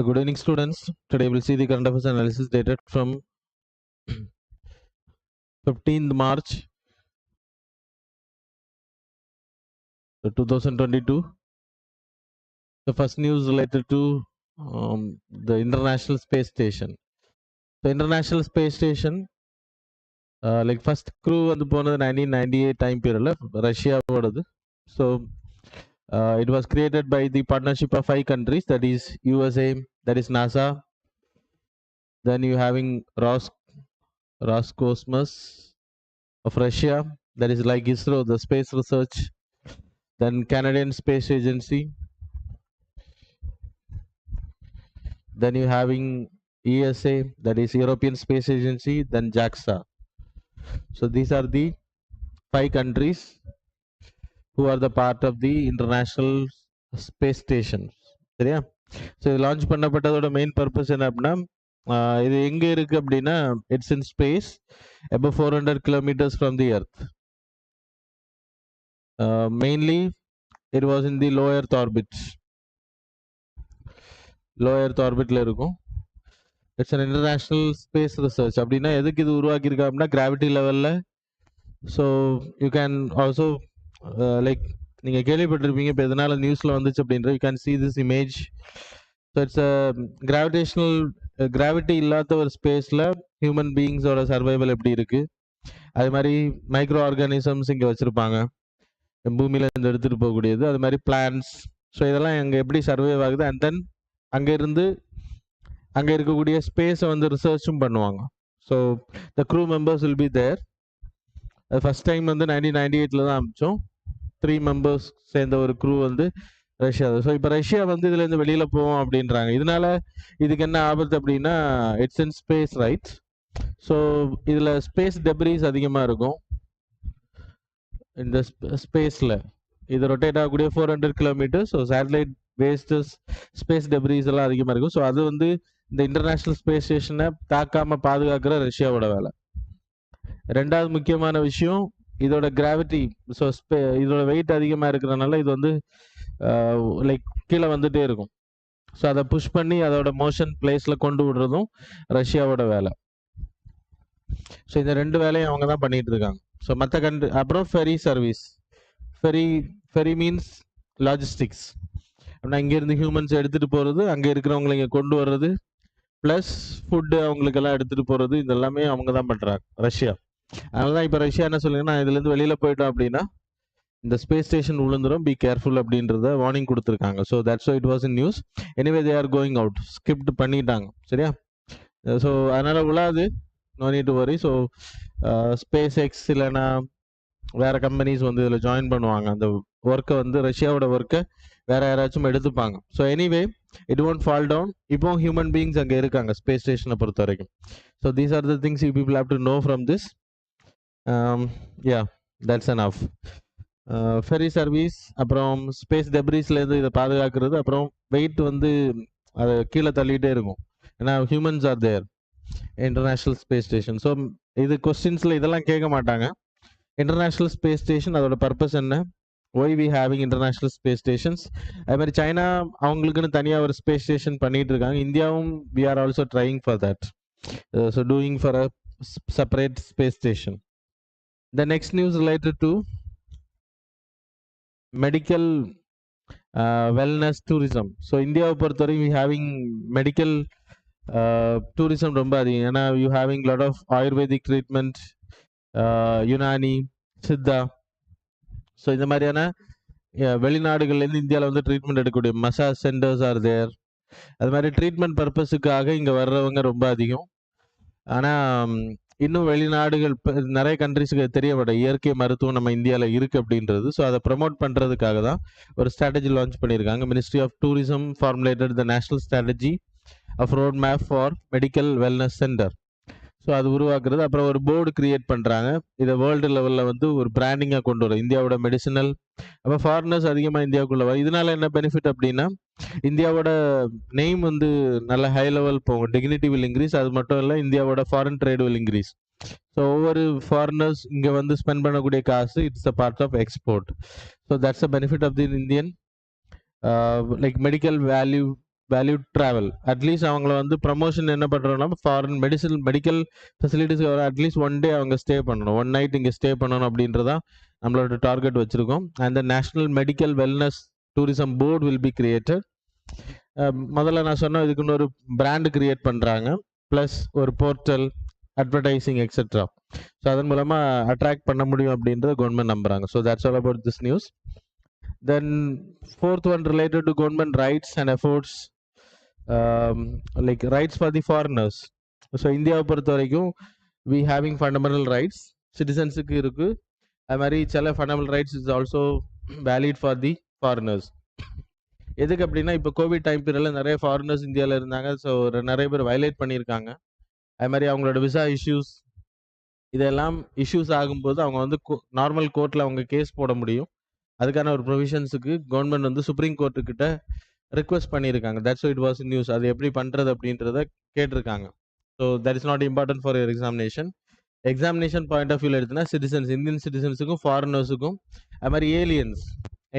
So good evening students. Today we'll see the current affairs analysis dated from 15th March 2022. The first news related to the International Space Station. The International Space Station, like first crew வந்து போனது 1998 time period Russia ஓடது. So it was created by the partnership of 5 countries, that is USA, that is NASA, then you having Roscosmos of Russia, that is like ISRO, the space research, then Canadian Space Agency, then you having ESA, that is European Space Agency, then JAXA. So these are the 5 countries who are the part of the International Space Station. சரியா? So launch பண்ணப்பட்டதோட main purpose என்ன அப்படின்னா, இது எங்க இருக்கு அப்படின்னா, it's in space above 400 kilometers from the earth. Mainly it was in the low earth orbit. Low earth orbitல இருக்கும். It's an international space research. அப்படின்னா எதுக்கு இது உருவாக்கியிருக்கா அப்படின்னா கிராவிட்டி லெவலில். So you can also like நீங்கள் கேள்விப்பட்டிருப்பீங்க இப்போ எதனால நியூஸில் வந்துச்சு அப்படின்ற, you can see this image. So it's gravitational gravity இல்லாத ஒரு ஸ்பேஸில் ஹியூமன் பீயிங்ஸோட சர்வைவல் எப்படி இருக்குது, அது மாதிரி மைக்ரோ ஆர்கானிசம்ஸ் இங்கே வச்சுருப்பாங்க பூமியில் இருந்து எடுத்துகிட்டு போகக்கூடியது, அது மாதிரி பிளான்ஸ். ஸோ இதெல்லாம் அங்கே எப்படி சர்வைவ் ஆகுது, அண்ட் தென் அங்கே இருக்கக்கூடிய ஸ்பேஸை வந்து ரிசர்ச்சும் பண்ணுவாங்க. So the crew members will be there. அது ஃபஸ்ட் டைம் வந்து 1998 தான் ஆரம்பித்தோம். 3 மெம்பர்ஸ் சேர்ந்த ஒரு க்ரூ வந்து ரஷ்யா. ஸோ இப்போ ரஷ்யா வந்து இதுலேருந்து வெளியில் போவோம் அப்படின்றாங்க. இதனால இதுக்கு என்ன ஆபத்து அப்படின்னா, it's in space right. So இதில் ஸ்பேஸ் டெப்ரீஸ் அதிகமாக இருக்கும். இந்த ஸ்பேஸில் இது ரொட்டேட் ஆகக்கூடிய 400 kilometre. So satellite wastes space debris எல்லாம் அதிகமாக இருக்கும். ஸோ அது வந்து இந்த இன்டர்நேஷ்னல் ஸ்பேஸ் ஸ்டேஷனை தாக்காமல் பாதுகாக்கிற ரஷ்யாவோட வேலை. ரெண்டாவது முக்கியமான விஷயம் இதோட கிராவிட்டி. ஸோ இதோட வெயிட் அதிகமாக இருக்கிறதுனால இது வந்து லைக் கீழே வந்துட்டே இருக்கும். ஸோ அதை புஷ் பண்ணி அதோட மோஷன் பிளேஸில் கொண்டு விடுறதும் ரஷ்யாவோட வேலை. ஸோ இந்த 2 வேலையும் அவங்க தான் பண்ணிட்டு இருக்காங்க. ஸோ மற்ற கண்ட்ரி. அப்புறம் ferry service. Ferry means logistics. அப்படின்னா இங்கேருந்து ஹியூமன்ஸ் எடுத்துகிட்டு போகிறது, அங்கே இருக்கிறவங்களை இங்கே கொண்டு வர்றது, ப்ளஸ் ஃபுட்டு அவங்களுக்கெல்லாம் எடுத்துகிட்டு போகிறது, இது எல்லாமே அவங்க தான் பண்ணுறாங்க ரஷ்யா. அதனால தான் இப்போ ரஷ்யா என்ன சொல்லுங்கன்னா, இதுலேருந்து வெளியில் போயிட்டோம் அப்படின்னா இந்த ஸ்பேஸ் ஸ்டேஷன் விழுந்துடும், பி கேர்ஃபுல் அப்படின்றத வார்னிங் கொடுத்துருக்காங்க. So that's why it was in news. Anyway they are going out, skipped பண்ணிட்டாங்க. சரியா? ஸோ அதனால் விழாது, no need to worry. So space X இல்லைன்னா வேறு கம்பெனிஸ் வந்து இதில் ஜாயின் பண்ணுவாங்க. அந்த ஒர்க்கை வந்து ரஷ்யாவோட ஒர்க்கை வேறு யாராச்சும் எடுத்துப்பாங்க. So anyway it won't fall down. இப்போ ஹியூமன் பீயிங்ஸ் அங்கே இருக்காங்க ஸ்பேஸ் ஸ்டேஷனை பொறுத்த வரைக்கும். So these are the things you people have to know from this. That's enough. Ferry service, அப்புறம் ஸ்பேஸ் டெப்ரீஸ்லேருந்து இதை பாதுகாக்கிறது, அப்புறம் வெயிட் வந்து அதை கீழே தள்ளிகிட்டே இருக்கும். ஏன்னா humans are there international space station. So இது கொஸ்டின்ஸில் இதெல்லாம் கேட்க மாட்டாங்க. இன்டர்நேஷ்னல் ஸ்பேஸ் ஸ்டேஷன் அதோட பர்பஸ் என்ன, why we having international space stations. அது மாதிரி சைனா அவங்களுக்குன்னு தனியாக ஒரு ஸ்பேஸ் ஸ்டேஷன் பண்ணிட்டு இருக்காங்க. இந்தியாவும் we are also trying for that. So doing for a separate space station. The next news related to medical wellness tourism. So இந்தியாவை பொறுத்தவரை வி ஹேவிங் மெடிக்கல் டூரிசம் ரொம்ப அதிகம். ஏன்னா you having lot of Ayurvedic treatment, Unani, Siddha. So இந்த மாதிரியான வெளிநாடுகள்லேருந்து இந்தியாவில் வந்து treatment எடுக்கக்கூடிய மசாஜ் சென்டர்ஸ் ஆர் தேர். அது மாதிரி ட்ரீட்மெண்ட் பர்பஸுக்காக இங்கே வர்றவங்க ரொம்ப அதிகம். ஆனால் இன்னும் வெளிநாடுகள் நிறைய கண்ட்ரிஸுக்கு தெரிய மாட்டேன் இயற்கை மருத்துவம் நம்ம இந்தியாவில் இருக்குது அப்படின்றது. ஸோ அதை ப்ரமோட் பண்ணுறதுக்காக தான் ஒரு ஸ்ட்ராட்டஜி லான்ச் பண்ணியிருக்காங்க. Ministry of tourism formulated the national strategy of road map for medical wellness centre. So அது உருவாக்குறது. அப்புறம் ஒரு போர்டு கிரியேட் பண்ணுறாங்க. இதை வேர்ல்டு லெவலில் வந்து ஒரு பிராண்டிங்காக கொண்டு வரும். இந்தியாவோட மெடிசினல், அப்போ ஃபாரினர்ஸ் அதிகமாக இந்தியாவுக்குள்ள வரும். இதனால என்ன பெனிஃபிட் அப்படின்னா, இந்தியாவோட நெய்ம் வந்து நல்ல ஹை லெவல் போகும், டிக்னிட்டி வில் இன்க்ரீஸ். அது மட்டும் இல்லை, இந்தியாவோட foreign trade will increase. So ஒவ்வொரு ஃபாரினர்ஸ் இங்கே வந்து ஸ்பெண்ட் பண்ணக்கூடிய காசு it's a part of export. So that's a benefit of the Indian like medical value valued travel. At least அவங்கள வந்து ப்ரமோஷன் என்ன பண்ணுறோம்னா ஃபாரின் மெடிக்கல் ஃபெசிலிட்டிஸ் வர அட்லீஸ்ட் ஒன் டே அவங்க ஸ்டே பண்ணணும், ஒன் நைட் இங்கே ஸ்டே பண்ணணும் அப்படின்றதான் நம்மளோட டார்கெட் வச்சுருக்கோம். And the national medical wellness tourism board will be created. முதல்ல நான் சொன்ன இதுக்கு இன்னொரு பிராண்டு கிரியேட் பண்ணுறாங்க, ப்ளஸ் ஒரு போர்ட்டல், அட்வர்டைசிங் எக்ஸெட்ரா. ஸோ அதன் மூலமாக அட்ராக்ட் பண்ண முடியும் அப்படின்றத கவர்மெண்ட் நம்புறாங்க. So that's all about this news. Then fourth one related to government rights and efforts, like rights for the foreigners. So இந்தியாவை பொறுத்த வரைக்கும் we having fundamental rights, citizensக்கு இருக்கு. அது மாதிரி சில fundamental rights is also valid for the foreigners. எதுக்கு அப்படின்னா இப்போ கோவிட் டைம் பீரியடில் நிறைய ஃபாரினர்ஸ் இந்தியாவில் இருந்தாங்க. ஸோ நிறைய பேர் வயலேட் பண்ணியிருக்காங்க. அது மாதிரி அவங்களோட விசா இஷ்யூஸ் இதெல்லாம் இஷ்யூஸ் ஆகும்போது அவங்க வந்து நார்மல் கோர்ட்டில் அவங்க கேஸ் போட முடியும். அதுக்கான ஒரு ப்ரொவிஷன்ஸுக்கு கவர்மெண்ட் வந்து சுப்ரீம் கோர்ட்டுக்கிட்ட ரிக்வெஸ்ட் பண்ணியிருக்காங்க. That's it was news. அது எப்படி பண்ணுறது அப்படின்றத கேட்டிருக்காங்க. So that is not important for your examination point of வியூவில் எடுத்துனா சிட்டிசன்ஸ், இந்தியன் சிட்டிசன்ஸுக்கும் ஃபாரினர்ஸுக்கும், அது மாதிரி aliens,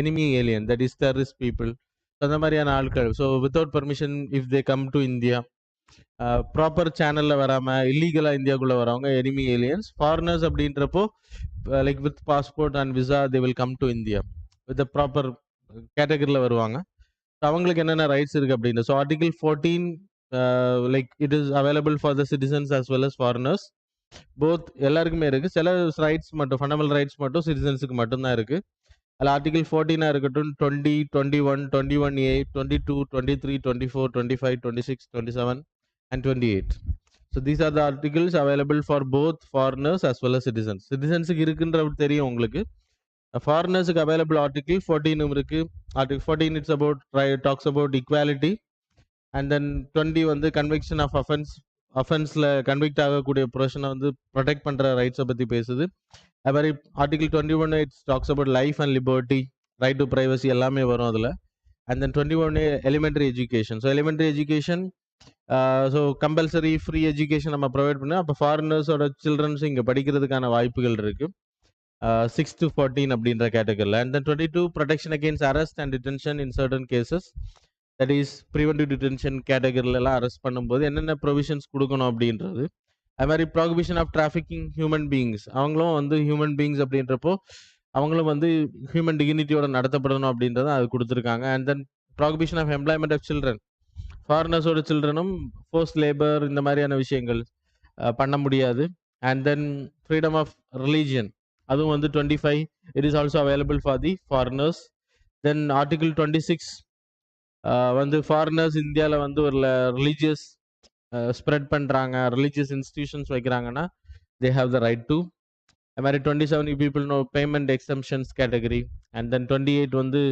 enemy alien, that is terrorist people, அந்த மாதிரியான ஆட்கள். So without permission if they come to India, proper சேனலில் வராமல் இல்லீகலாக இந்தியாவுக்குள்ளே வரவங்க எனிமி ஏலியன்ஸ். ஃபாரினர்ஸ் அப்படின்றப்போ like with passport and visa they will come to India with proper கேட்டகரியில் வருவாங்க. ஸோ அவங்களுக்கு என்னென்ன ரைட்ஸ் இருக்குது அப்படின்னு. So article 14 like it is available for the citizens as well as foreigners. Both எல்லாருக்குமே இருக்குது. சில ரைட்ஸ் மட்டும், ஃபண்டமெண்டல் ரைட்ஸ் மட்டும் சிட்டிசன்ஸுக்கு மட்டும்தான் இருக்குது. அதில் ஆர்டிகிள் 14 இருக்கட்டும், 20, 21, 21A, 22, 23, 24, 25, 26, 27 and 28. So these are the articles available for both foreigners as well as citizens. சிட்டிசன்ஸுக்கு இருக்குன்றது தெரியும் உங்களுக்கு. ஃபாரினர்ஸுக்கு அவைலபிள் ஆர்டிகிள் 14 இருக்கு. Article 14 it's about talks about equality. And then 20 வந்து கன்விக்ஷன் ஆஃப் அஃபென்ஸில் கன்விக்ட் ஆகக்கூடிய ப்ரொஃபஷனை வந்து ப்ரொடெக்ட் பண்ணுற ரைட்ஸை பற்றி பேசுது. அது மாதிரி article 21 it's talks about life and liberty, right to privacy எல்லாமே வரும் அதில். And then 21 elementary education. So elementary education, so compulsory free education நம்ம ப்ரொவைட் பண்ணோம். அப்போ ஃபாரினர்ஸோட சில்ட்ரன்ஸும் இங்கே படிக்கிறதுக்கான வாய்ப்புகள் இருக்குது 6 to 14 அப்படின்ற கேட்டகரியில். And then 22 protection against arrest and detention in certain cases, that is preventive detention கேட்டகரியிலலாம் அரெஸ்ட் பண்ணும்போது என்னென்ன ப்ரொவிஷன்ஸ் கொடுக்கணும் அப்படின்றது. அது மாதிரி prohibition of trafficking human beings, அவங்களும் வந்து ஹியூமன் பீயிங்ஸ் அப்படின்றப்போ அவங்களும் வந்து ஹியூமன் டிகினிட்டியோட நடத்தப்படணும் அப்படின்றத அது கொடுத்துருக்காங்க. And then prohibition of employment of children, ஃபாரினர்ஸோட சில்ட்ரனும் ஃபோர்ஸ் லேபர் இந்த மாதிரியான விஷயங்கள் பண்ண முடியாது. And then freedom of religion, அதுவும் வந்து 25 it is also available for the foreigners. Then article 26 வந்து ஃபாரினர்ஸ் இந்தியாவில் வந்து ஒரு ரிலீஜியஸ் ஸ்ப்ரெட் பண்ணுறாங்க, ரிலீஜியஸ் இன்ஸ்டிடியூஷன்ஸ் வைக்கிறாங்கன்னா they have the right to. அது மாதிரி 27 பீப்புள் நோ பேமெண்ட் எக்ஸம்ஷன்ஸ் கேட்டகரி. அண்ட் தென் 28 வந்து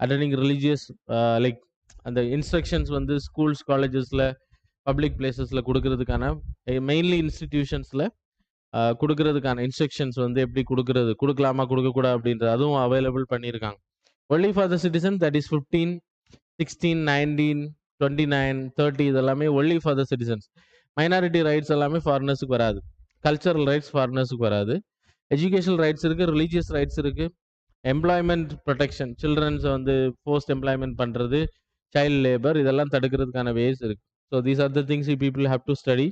அட்டெண்டிங் ரிலீஜியஸ் லைக் அந்த இன்ஸ்ட்ரக்ஷன்ஸ் வந்து ஸ்கூல்ஸ், காலேஜஸில், பப்ளிக் பிளேசஸில் கொடுக்கறதுக்கான, மெயின்லி இன்ஸ்டிடியூஷன்ஸில் கொடுக்கறதுக்கான இன்ஸ்ட்ரக்ஷன்ஸ் வந்து எப்படி கொடுக்கலாமா கொடுக்கக்கூடாது அப்படின்றது அதுவும் அவைலபிள் பண்ணியிருக்காங்க. Only for the citizen, that is 15, 16, 19, 29, 30 இதெல்லாமே only for the citizens. Minority rights எல்லாமே ஃபாரினர்ஸுக்கு வராது. கல்ச்சரல் ரைட்ஸ் ஃபாரினர்ஸுக்கு வராது. எஜுகேஷனல் ரைட்ஸ் இருக்குது, ரிலீஜியஸ் ரைட்ஸ் இருக்குது. எம்ப்ளாய்மெண்ட் ப்ரொடெக்ஷன், சில்ட்ரன்ஸை வந்து ஃபோர்ஸ்ட் எம்ப்ளாய்மெண்ட் பண்ணுறது, சைல்டு லேபர் இதெல்லாம் தடுக்கிறதுக்கான வேஸ் இருக்குது. So these are the things you people have to study.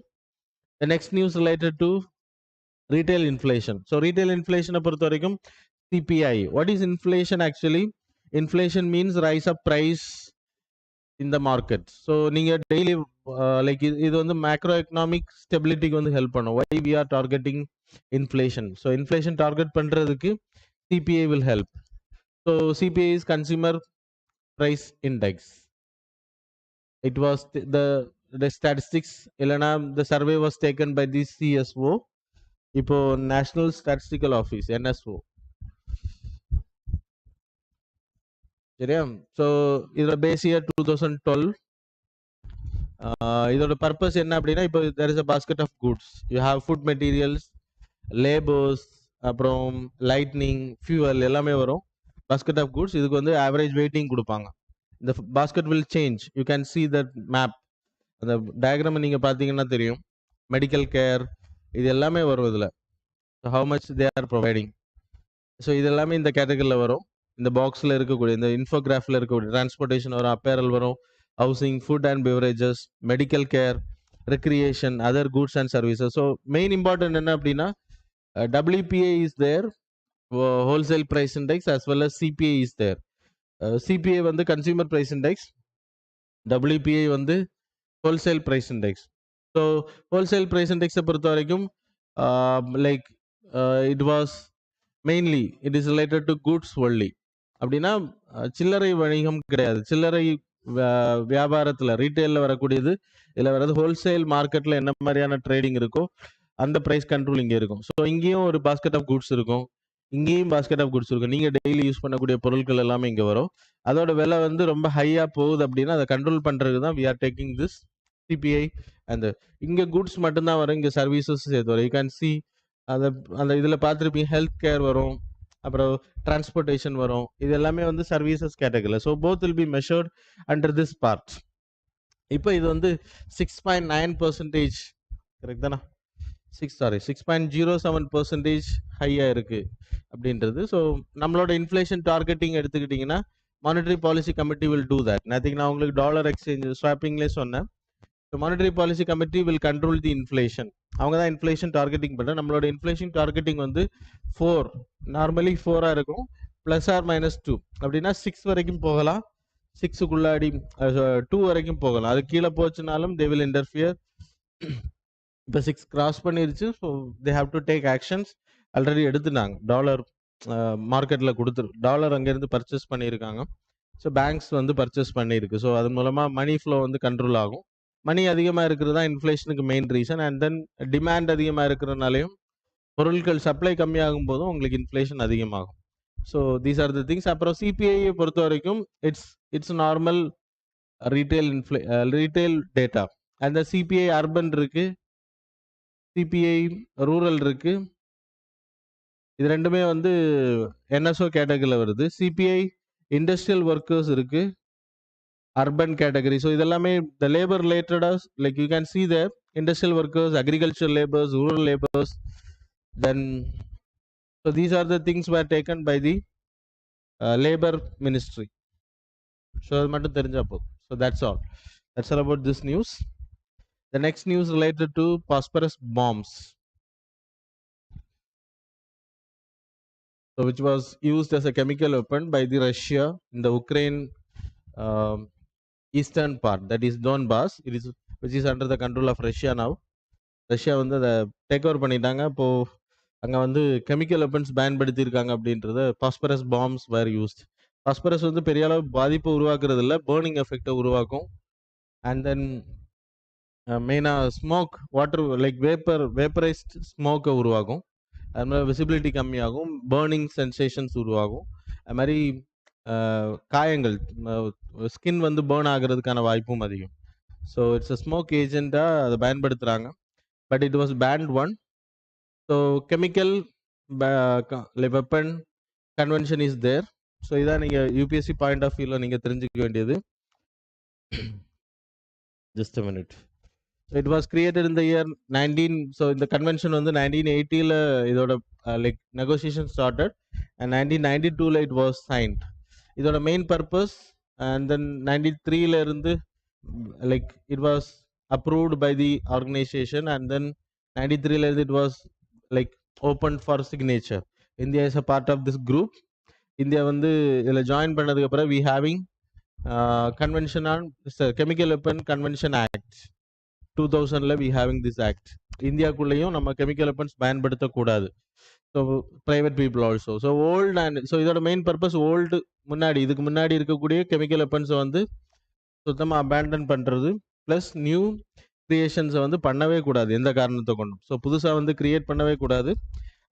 The next news related to retail inflation. So retail இன்ஃப்ளேஷனை பொறுத்த வரைக்கும் CBI. What is inflation actually? Inflation means rise of price in the market. So நீங்கள் daily like இது வந்து macro economic ஸ்டெபிலிட்டிக்கு வந்து help பண்ணும். Why we are targeting inflation? So inflation target பண்ணுறதுக்கு CPI will help. So CPI is consumer price index. It was the statistics இல்லனா the survey was taken by the CSO, இப்போ National Statistical Office, NSO. சரியா? So இதோட base year 2012. இதோட purpose என்ன அப்படின்னா, இப்போ there is a basket of goods. You have food materials, labors, அப்புறம் lightning, fuel எல்லாமே வரும். basket of goods. இதுக்கு வந்து ஆவரேஜ் வெயிட்டிங் கொடுப்பாங்க. The basket will change. You can see that map. அந்த டயக்ராம் நீங்கள் பார்த்தீங்கன்னா தெரியும். மெடிக்கல் கேர் இது எல்லாமே வரும் இதில். So how much they are providing. So இது எல்லாமே இந்த கேட்டகரியில் வரும். இந்த பாக்ஸில் இருக்கக்கூடிய, இந்த இன்ஃபோகிராஃபில் இருக்கக்கூடிய டிரான்ஸ்போர்ட்டேஷன் வரும், அப்பேரல் வரும், housing, food and beverages, medical care, recreation, other goods and services. So main important என்ன அப்படின்னா WPI is there, wholesale price index, as well as CPI is there. CPI வந்து consumer price index, WPI வந்து wholesale price index. So wholesale price index பொறுத்த வரைக்கும் like it was mainly it is related to goods only. அப்படின்னா சில்லறை வணிகம் கிடையாது. சில்லறை வியாபாரத்தில் ரீட்டைலில் வரக்கூடியது, இதில் வர்றது ஹோல்சேல் மார்க்கெட்டில் என்ன மாதிரியான ட்ரேடிங் இருக்கோ அந்த ப்ரைஸ் கண்ட்ரோல் இங்கே இருக்கும். ஸோ இங்கேயும் ஒரு பாஸ்கெட் ஆஃப் குட்ஸ் இருக்கும், இங்கேயும் பாஸ்கெட் ஆஃப் குட்ஸ் இருக்கும். நீங்கள் டெய்லி யூஸ் பண்ணக்கூடிய பொருட்கள் எல்லாமே இங்கே வரும். அதோட விலை வந்து ரொம்ப ஹையாக போகுது அப்படின்னா அதை கண்ட்ரோல் பண்ணுறதுக்கு தான் we are taking this CBI. அந்த இங்கே குட்ஸ் மட்டும்தான் வரும், இங்கே சர்வீசஸ் சேர்த்து வரும். யூ கேன் சி அந்த அந்த இதில் பார்த்துருப்பீங்க, ஹெல்த் கேர் வரும், அப்புறம் டிரான்ஸ்போர்ட்டேஷன் வரும். இது எல்லாமே வந்து சர்வீசஸ் கேட்டகரியில். So both will be measured under this part. இப்போ இது வந்து 6.9% கரெக்ட் தானே? 6.07% ஹையாக இருக்குது அப்படின்றது. ஸோ நம்மளோட இன்ஃப்ளேஷன் டார்கெட்டிங் எடுத்துக்கிட்டிங்கன்னா monetary policy committee will do that. நேற்றுக்கு நான் உங்களுக்கு டாலர் எக்ஸ்சேஞ்ச் ஸ்வாப்பிங்லேயே சொன்னேன். So monetary policy committee will control the inflation. அவங்க தான் இன்ஃப்ளேஷன் டார்கெட்டிங் பண்ணுறேன். நம்மளோட இன்ஃப்ளேஷன் டார்கெட்டிங் வந்து 4, நார்மலி 4 இருக்கும், +or-2 அப்படின்னா 6 வரைக்கும் போகலாம், 6க்குள்ளாடி 2 வரைக்கும் போகலாம். அது கீழே போச்சுனாலும் தே வில் இன்டர்ஃபியர். இப்போ 6 கிராஸ் பண்ணிருச்சு, so they have to take actions. Already எடுத்துனாங்க, டாலர் மார்க்கெட்டில் கொடுத்துரு, டாலர் அங்கேருந்து பர்ச்சேஸ் பண்ணியிருக்காங்க. ஸோ பேங்க்ஸ் வந்து பர்ச்சேஸ் பண்ணியிருக்கு. ஸோ அது மூலமாக மணி ஃப்ளோ வந்து கண்ட்ரோல் ஆகும். மணி அதிகமாக இருக்கிறது தான் இன்ஃப்ளேஷனுக்கு main reason. And then demand அதிகமாக இருக்கிறதுனாலையும் பொருட்கள் சப்ளை கம்மியாகும் போதும் உங்களுக்கு இன்ஃப்ளேஷன் அதிகமாகும். So these are the things. அப்புறம் சிபிஐயை பொறுத்த வரைக்கும் இட்ஸ் நார்மல் ரீட்டைல் டேட்டா. அந்த சிபிஐ அர்பன் இருக்கு, சிபிஐ ரூரல் இருக்கு. இது ரெண்டுமே வந்து என்எஸ்ஓ கேட்டகரியில் வருது. சிபிஐ இண்டஸ்ட்ரியல் ஒர்க்கர்ஸ் இருக்கு, urban category. So இதெல்லாமே the labor related as like you can see there, industrial workers, agricultural laborers, rural laborers. Then so these are the things were taken by the labor ministry. So அது மட்டும் தெரிஞ்சா போதும். So that's all about this news. The next news related to phosphorus bombs, so which was used as a chemical weapon by the Russia in the Ukraine eastern part, that is Donbass, which is under the control of Russia now. Russia வந்து அதை take over பண்ணிட்டாங்க. இப்போது அங்கே வந்து chemical weapons பயன்படுத்தியிருக்காங்க அப்படின்றது. Phosphorus palms வேர் used. Phosphorus வந்து பெரிய அளவு பாதிப்பை உருவாக்குறது இல்லை, பேர்னிங் எஃபெக்டை உருவாக்கும். அண்ட் தென் மெயினாக ஸ்மோக், வாட்டர் லைக் வேப்பரைஸ்ட் ஸ்மோக்கை உருவாக்கும். அது மாதிரி விசிபிலிட்டி கம்மியாகும், பேர்னிங் சென்சேஷன்ஸ் உருவாகும். அது மாதிரி காயங்கள், ஸ்கின் வந்து பேர்ன் ஆகிறதுக்கான வாய்ப்பும் அதிகம். ஸோ இட்ஸ் அ ஸ்மோக் ஏஜெண்ட்டாக அதை பயன்படுத்துகிறாங்க. But it was banned one. So chemical weapon convention is there. So இதான் நீங்கள் UPSC பாயிண்ட் ஆஃப் வியூவில் நீங்கள் தெரிஞ்சுக்க வேண்டியது. Just a minute. So it was created in the year 19. So இந்த கன்வென்ஷன் வந்து 1980ல இதோட like negotiation started and 1992ல it was signed. இதோட மெயின் பர்பஸ். and then 93ல இருந்து like it was approved by the organization, and then 93ல it was like opened for signature. India is a part of this group. India வந்து இதில் join பண்ணதுக்கு அப்புறம் we having convention on chemical weapon convention act 2000ல we having this act. இந்தியாக்குள்ளேயும் நம்ம chemical weapons பயன்படுத்தக்கூடாது. So private people also. So old and so இதோட main purpose old இதுக்கு முன்னாடி இருக்கக்கூடிய கெமிக்கல் வெப்பன்ஸை வந்து சுத்தமாக அபேண்டன் பண்ணுறது, ப்ளஸ் நியூ கிரியேஷன்ஸை வந்து பண்ணவே கூடாது எந்த காரணத்தை கொண்டும். ஸோ புதுசாக வந்து கிரியேட் பண்ணவே கூடாது.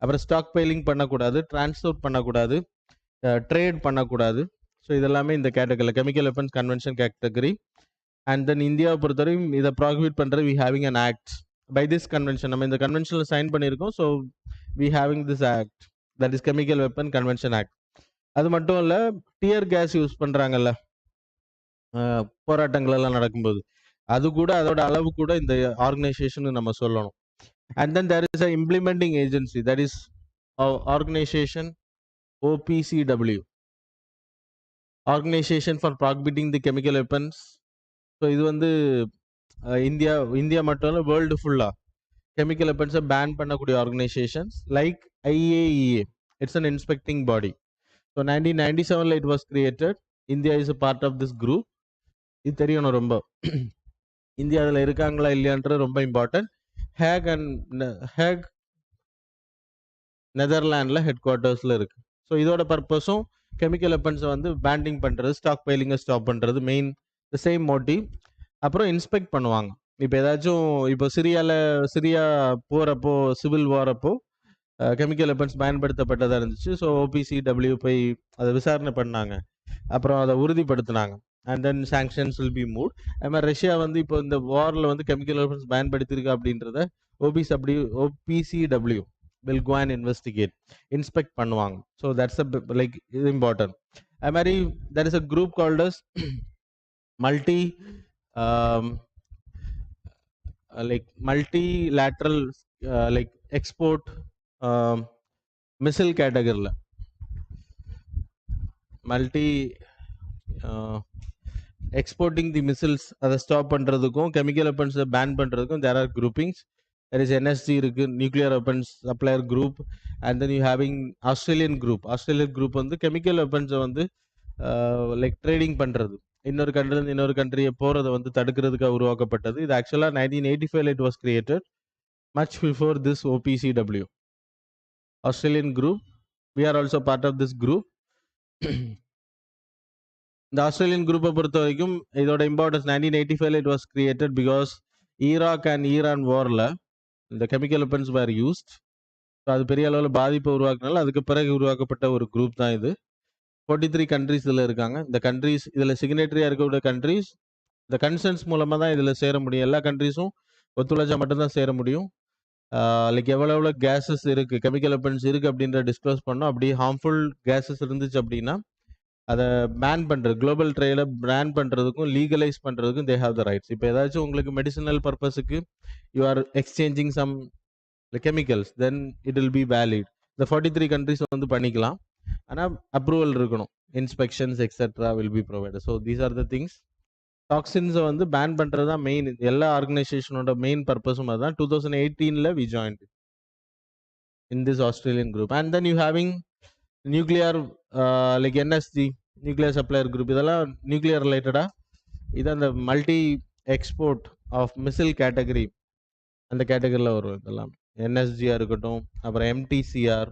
அப்புறம் ஸ்டாக் பைலிங் பண்ணக்கூடாது, டிரான்ஸ்போர்ட் பண்ணக்கூடாது, ட்ரேட் பண்ணக்கூடாது. ஸோ இதெல்லாமே இந்த கேட்டகரியில் chemical weapons convention category. And then இந்தியாவை பொறுத்தவரையும் இதை ப்ராஹிபிட் பண்ணுறது we having an act by this convention. நம்ம இந்த கன்வென்ஷனில் சைன் பண்ணியிருக்கோம். So we having this act, that is chemical weapon convention act. அது மட்டும் இல்லை, டியர் கேஸ் யூஸ் பண்ணுறாங்கல்ல போராட்டங்கள் எல்லாம் நடக்கும்போது, அது கூட அதோட அளவு கூட இந்த ஆர்கனைசேஷன் நம்ம சொல்லணும். And then there is a implementing agency, that is organisation OPCW, organisation for prohibiting the chemical weapons so இது வந்து இந்தியா மட்டும் இல்லை, வேர்ல்டு ஃபுல்லாக கெமிக்கல் வெப்பன்ஸை பேன் பண்ணக்கூடிய organisations like IAEA. It's an inspecting body. So 1997 it was created. India is a part of this group. இது தெரியணும் ரொம்ப. இந்தியா அதில் இருக்காங்களா இல்லையான்றது ரொம்ப இம்பார்ட்டன்ட். ஹேக் நெதர்லாண்டில் ஹெட் குவார்ட்டர்ஸில் இருக்குது. ஸோ இதோட பர்பஸும் கெமிக்கல் வெப்பன்ஸை வந்து பேண்டிங் பண்ணுறது, ஸ்டாக் பைலிங்கை ஸ்டாப் பண்ணுறது, மெயின் த சேம் மோட்டிவ். அப்புறம் இன்ஸ்பெக்ட் பண்ணுவாங்க. இப்போ ஏதாச்சும் இப்போ சிரியா போகிறப்போ, சிவில் வாரப்போ கெமிக்கல் வெப்பன்ஸ் பயன்படுத்தப்பட்டதாக இருந்துச்சு. ஸோ OPCW போய் அதை விசாரணை பண்ணாங்க, அப்புறம் அதை உறுதிப்படுத்தினாங்க. And then sanctions will be move. அது மாதிரி ரஷ்யா வந்து இப்போ இந்த வாரில் வந்து கெமிக்கல் வெப்பன்ஸ் பயன்படுத்தியிருக்கு அப்படின்றத OPCW will go and investigate, inspect பண்ணுவாங்க. ஸோ தட்ஸ் லைக் இது இம்பார்ட்டன்ட். அது மாதிரி there is a group called as multilateral like export missile category. Exporting the missiles அதை ஸ்டாப் பண்ணுறதுக்கும் கெமிக்கல் வெப்பன்ஸை பேன் பண்ணுறதுக்கும் there are groupings. There is NSG இருக்கு, nuclear weapons supplier group. And then you having Australian group வந்து chemical வெப்பன்ஸை வந்து like trading பண்ணுறது, இன்னொரு கண்ட்ரிலேருந்து இன்னொரு கண்ட்ரியை போகிறத வந்து தடுக்கிறதுக்காக உருவாக்கப்பட்டது. இது ஆக்சுவலாக 1985 it was created, much before this OPCW. Australian group, we are also part of this group. இந்த ஆஸ்திரேலியன் குரூப்பை பொறுத்த வரைக்கும் இதோட importance 1985 it was created because Iraq and Iran வாரில் இந்த கெமிக்கல் வெப்பன்ஸ் வேர் யூஸ்ட். ஸோ அது பெரிய அளவில் பாதிப்பை உருவாக்குனால அதுக்கு பிறகு உருவாக்கப்பட்ட ஒரு குரூப் தான் இது. 43 கண்ட்ரிஸ் இதில் இருக்காங்க. இந்த கண்ட்ரிஸ் இதில் சிக்னேட்டரியாக இருக்கக்கூடிய கண்ட்ரிஸ் இந்த கன்சர்ன்ஸ் மூலமாக தான் இதில் சேர முடியும். எல்லா கண்ட்ரிஸும் ஒத்துழைச்சா மட்டும்தான் சேர முடியும். லைக் எவ்வளோ கேஸஸ் இருக்குது, கெமிக்கல் வெப்பன்ஸ் இருக்குது அப்படின்ற டிஸ்க்ளோஸ் பண்ணோம். அப்படி ஹார்ம்ஃபுல் கேஸஸ் இருந்துச்சு அப்படின்னா அதை பேன் பண்ணுறது, குளோபல் ட்ரேடை பேன் பண்ணுறதுக்கும் லீகலைஸ் பண்ணுறதுக்கும் தே ஹாவ் த ரைட்ஸ். இப்போ ஏதாச்சும் உங்களுக்கு மெடிசினல் பர்பஸுக்கு you are exchanging some chemicals, then it will be valid. இந்த 43 கண்ட்ரிஸ் வந்து பண்ணிக்கலாம், ஆனால் அப்ரூவல் இருக்கணும், inspections etcetera will be provided. So these are the things. டாக்ஸின்ஸை வந்து பேன் பண்ணுறது தான் மெயின். எல்லா ஆர்கனைசேஷனோட மெயின் பர்பஸும் அதுதான். 2018 we joined in this Australian group. And then you having nuclear like NSG, nuclear supplier group. இதெல்லாம் நியூக்ளியர் ரிலேட்டடாக. இது அந்த multi export of missile category, அந்த கேட்டகரியில் வரும் இதெல்லாம். NSGயாக இருக்கட்டும், அப்புறம் MTCR,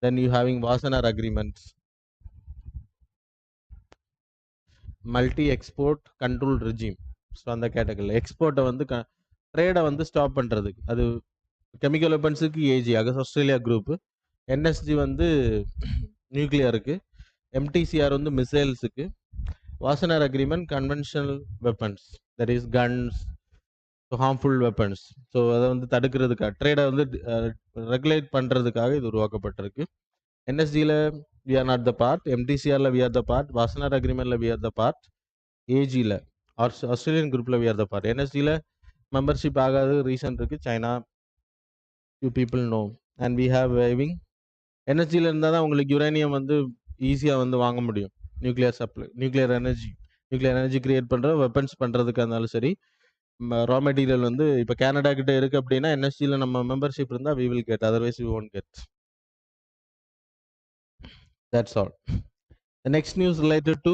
then you having Wassenaar agreements, multi export control regime. So அந்த கேட்டகரியில் எக்ஸ்போர்ட்டை வந்து ட்ரேடை வந்து ஸ்டாப் பண்ணுறதுக்கு, அது கெமிக்கல் வெப்பன்ஸுக்கு AG ஆஸ்திரேலியா குரூப்பு, NSG வந்து நியூக்ளியருக்கு, MTCR வந்து மிசைல்ஸுக்கு, Wassenaar agreement conventional weapons, that is guns, harmful weapons. So அதை வந்து தடுக்கிறதுக்காக, ட்ரேடை வந்து ரெகுலேட் பண்ணுறதுக்காக இது உருவாக்கப்பட்டிருக்கு. NSGயில் we are not the part, MTCRல we are the part, வாசனார் அக்ரிமெண்ட்ல we are the part, AGயில் ஆஸ்திரேலியன் குரூப்பில் we are the part. NSGயில் மெம்பர்ஷிப் ஆகாத ரீசன் இருக்குது, China, you people know. And we have having NSGயில் இருந்தால் தான் உங்களுக்கு யுரேனியம் வந்து ஈஸியாக வந்து வாங்க முடியும். நியூக்ளியர் எனர்ஜி கிரியேட் பண்ணுற வெப்பன்ஸ் பண்ணுறதுக்காக இருந்தாலும் சரி, ரா மெட்டீரியல் வந்து இப்போ கனடா கிட்ட இருக்குது அப்படின்னா NSGயில் நம்ம மெம்பர்ஷிப் இருந்தால் we will get, otherwise we won't get. That's all. The next news related to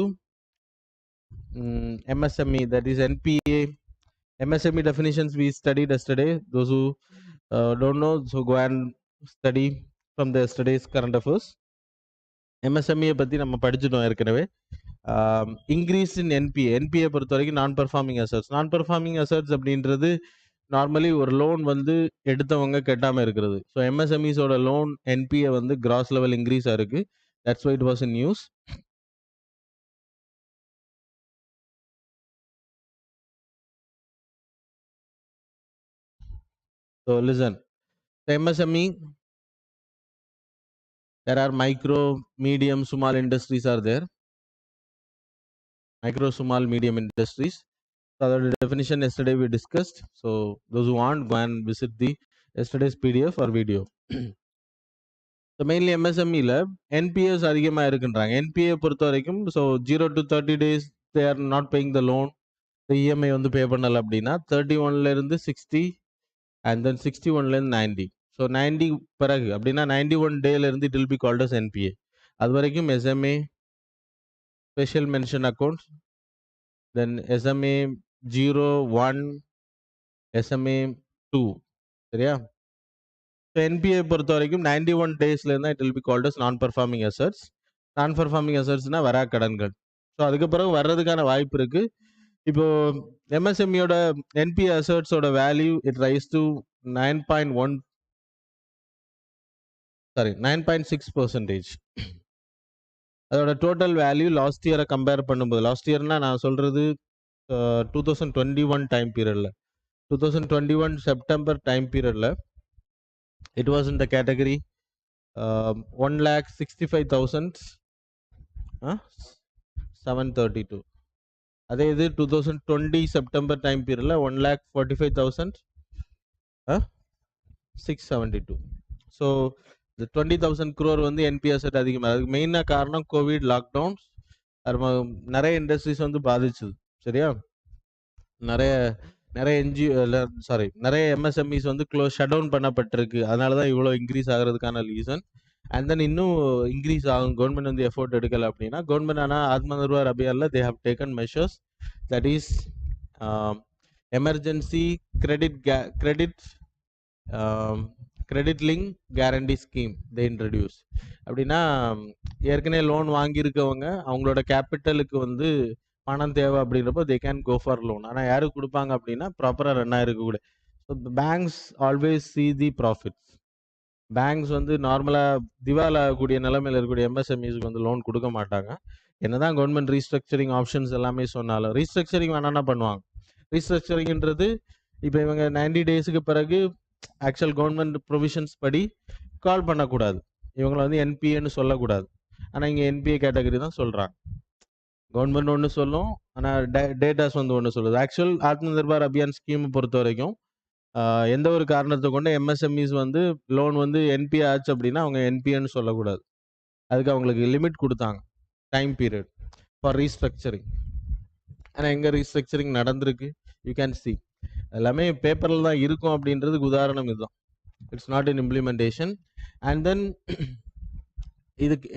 MSME, that is NPA. MSME definitions we studied yesterday. Those who don't know, so go and study from the yesterday's current affairs. MSME பற்றி நம்ம படிச்சுட்டோம் ஏற்கனவே. Increase in NPA பொறுத்த வரைக்கும் நான் performing assets அப்படின்றது normally ஒரு loan வந்து எடுத்தவங்க கெட்டாமல் இருக்கிறது. ஸோ MSMEஸோட லோன் NPA வந்து கிராஸ் லெவல் இன்க்ரீஸ் ஆயிருக்கு. That's why it was in news. So listen, the MSME, there are micro, medium, small industries are there. Micro, small, medium industries. So the definition yesterday we discussed. So those who want, go and visit the yesterday's PDF or video. So mainly MSMEல NPAs அதிகமாக இருக்குன்றாங்க. NPA பொறுத்த வரைக்கும் so 0 to 30 days they are not paying the loan. EMI வந்து பே பண்ணல அப்படின்னா 31ல இருந்து 60 and then 61ல இருந்து 90. So 90 பிறகு அப்படின்னா 91 டேல இருந்து it will be called as NPA. அது வரைக்கும் SMA, special mention accounts, then SMA 0, 1, SMA 2. சரியா? என்பிஏ பொறுத்த வரைக்கும் 91 டேஸ்ல இருந்தா it will be called as non performing assets. Non performing அசட்ஸ்னா வரா கடன்கள். ஸோ அதுக்கு பிறகு வர்றதுக்கான வாய்ப்பு இருக்கு. இப்போ எம்எஸ்எம்இயோட என்பிஏ அசட்ஸோட வேல்யூ இட் ரைஸ் டு 9.6%. அதோட டோட்டல் வேல்யூ லாஸ்ட் இயரை கம்பேர் பண்ணும்போது, லாஸ்ட் இயர்னா நான் சொல்றது 2021 டைம் பீரியட்ல, 2021 செப்டம்பர் டைம் பீரியட்ல it was in the category 1,65,732. அதே இது 2020 செப்டம்பர் டைம் பீரியட்ல 1,45,672. ஸோ இந்த 20,000 crore வந்து என்பிஏ அசட் அதிகமாக. அதுக்கு மெயினாக காரணம் கோவிட் லாக்டவுன்ஸ். நிறைய இண்டஸ்ட்ரீஸ் வந்து பாதிச்சுது. சரியா? நிறைய நிறைய எம்எஸ்எம்இஸ் வந்து ஷட் டவுன் பண்ணப்பட்டிருக்கு. அதனால தான் இவ்வளோ இன்க்ரீஸ் ஆகிறதுக்கான ரீசன். அண்ட் தென் இன்னும் இன்க்ரீஸ் ஆகும். கவர்மெண்ட் வந்து எஃபோர்ட் எடுக்கலை அப்படின்னா, கவர்மெண்ட் ஆனால் ஆத்ம நிர்பார் அபியானில் they have taken measures, that is emergency credit link guarantee scheme they introduce. அப்படின்னா ஏற்கனவே லோன் வாங்கியிருக்கவங்க அவங்களோட கேபிட்டலுக்கு வந்து பணம் தேவை அப்படின்றப்போ they can go for loan. ஆனால் யாருக்கு கொடுப்பாங்க அப்படின்னா ப்ராப்பராக ரன் ஆகிருக்கக்கூட. So banks always see the profits. Banks வந்து நார்மலாக திவால் ஆகக்கூடிய நிலைமையில் இருக்கக்கூடிய எம்எஸ்எம்இஸ்க்கு வந்து லோன் கொடுக்க மாட்டாங்க. என்னதான் கவர்மெண்ட் ரீஸ்ட்ரக்சரிங் ஆப்ஷன்ஸ் எல்லாமே சொன்னாலும் ரீஸ்ட்ரக்சரிங் வேணான்னா பண்ணுவாங்க. ரீஸ்ட்ரக்சரிங்ன்றது இப்போ இவங்க 90 டேஸுக்கு பிறகு ஆக்சுவல் கவர்மெண்ட் ப்ரொவிஷன்ஸ் படி கால் பண்ணக்கூடாது, இவங்களை வந்து என்பிஏன்னு சொல்லக்கூடாது. ஆனால் இங்கே என்பிஏ கேட்டகரி தான் சொல்கிறாங்க. கவர்மெண்ட் ஒன்று சொல்லும், ஆனால் டேட்டாஸ் வந்து ஒன்று சொல்லுது. ஆக்சுவல் ஆத்ம நிர்பார் அபியான் ஸ்கீமை பொறுத்த வரைக்கும் எந்த ஒரு காரணத்தை கொண்டு எம்எஸ்எம்இஸ் வந்து லோன் வந்து என்பிஏ ஆச்சு அப்படின்னா அவங்க என்பிஏன்னு சொல்லக்கூடாது. அதுக்கு அவங்களுக்கு லிமிட் கொடுத்தாங்க, டைம் பீரியட் ஃபார் ரீஸ்ட்ரக்சரிங். ஆனால் எங்கே ரீஸ்ட்ரக்சரிங் நடந்திருக்கு யூ கேன் சி. எல்லாமே பேப்பரில் தான் இருக்கும் அப்படின்றதுக்கு உதாரணம் இதுதான். It's not in implementation. And then இதுக்கு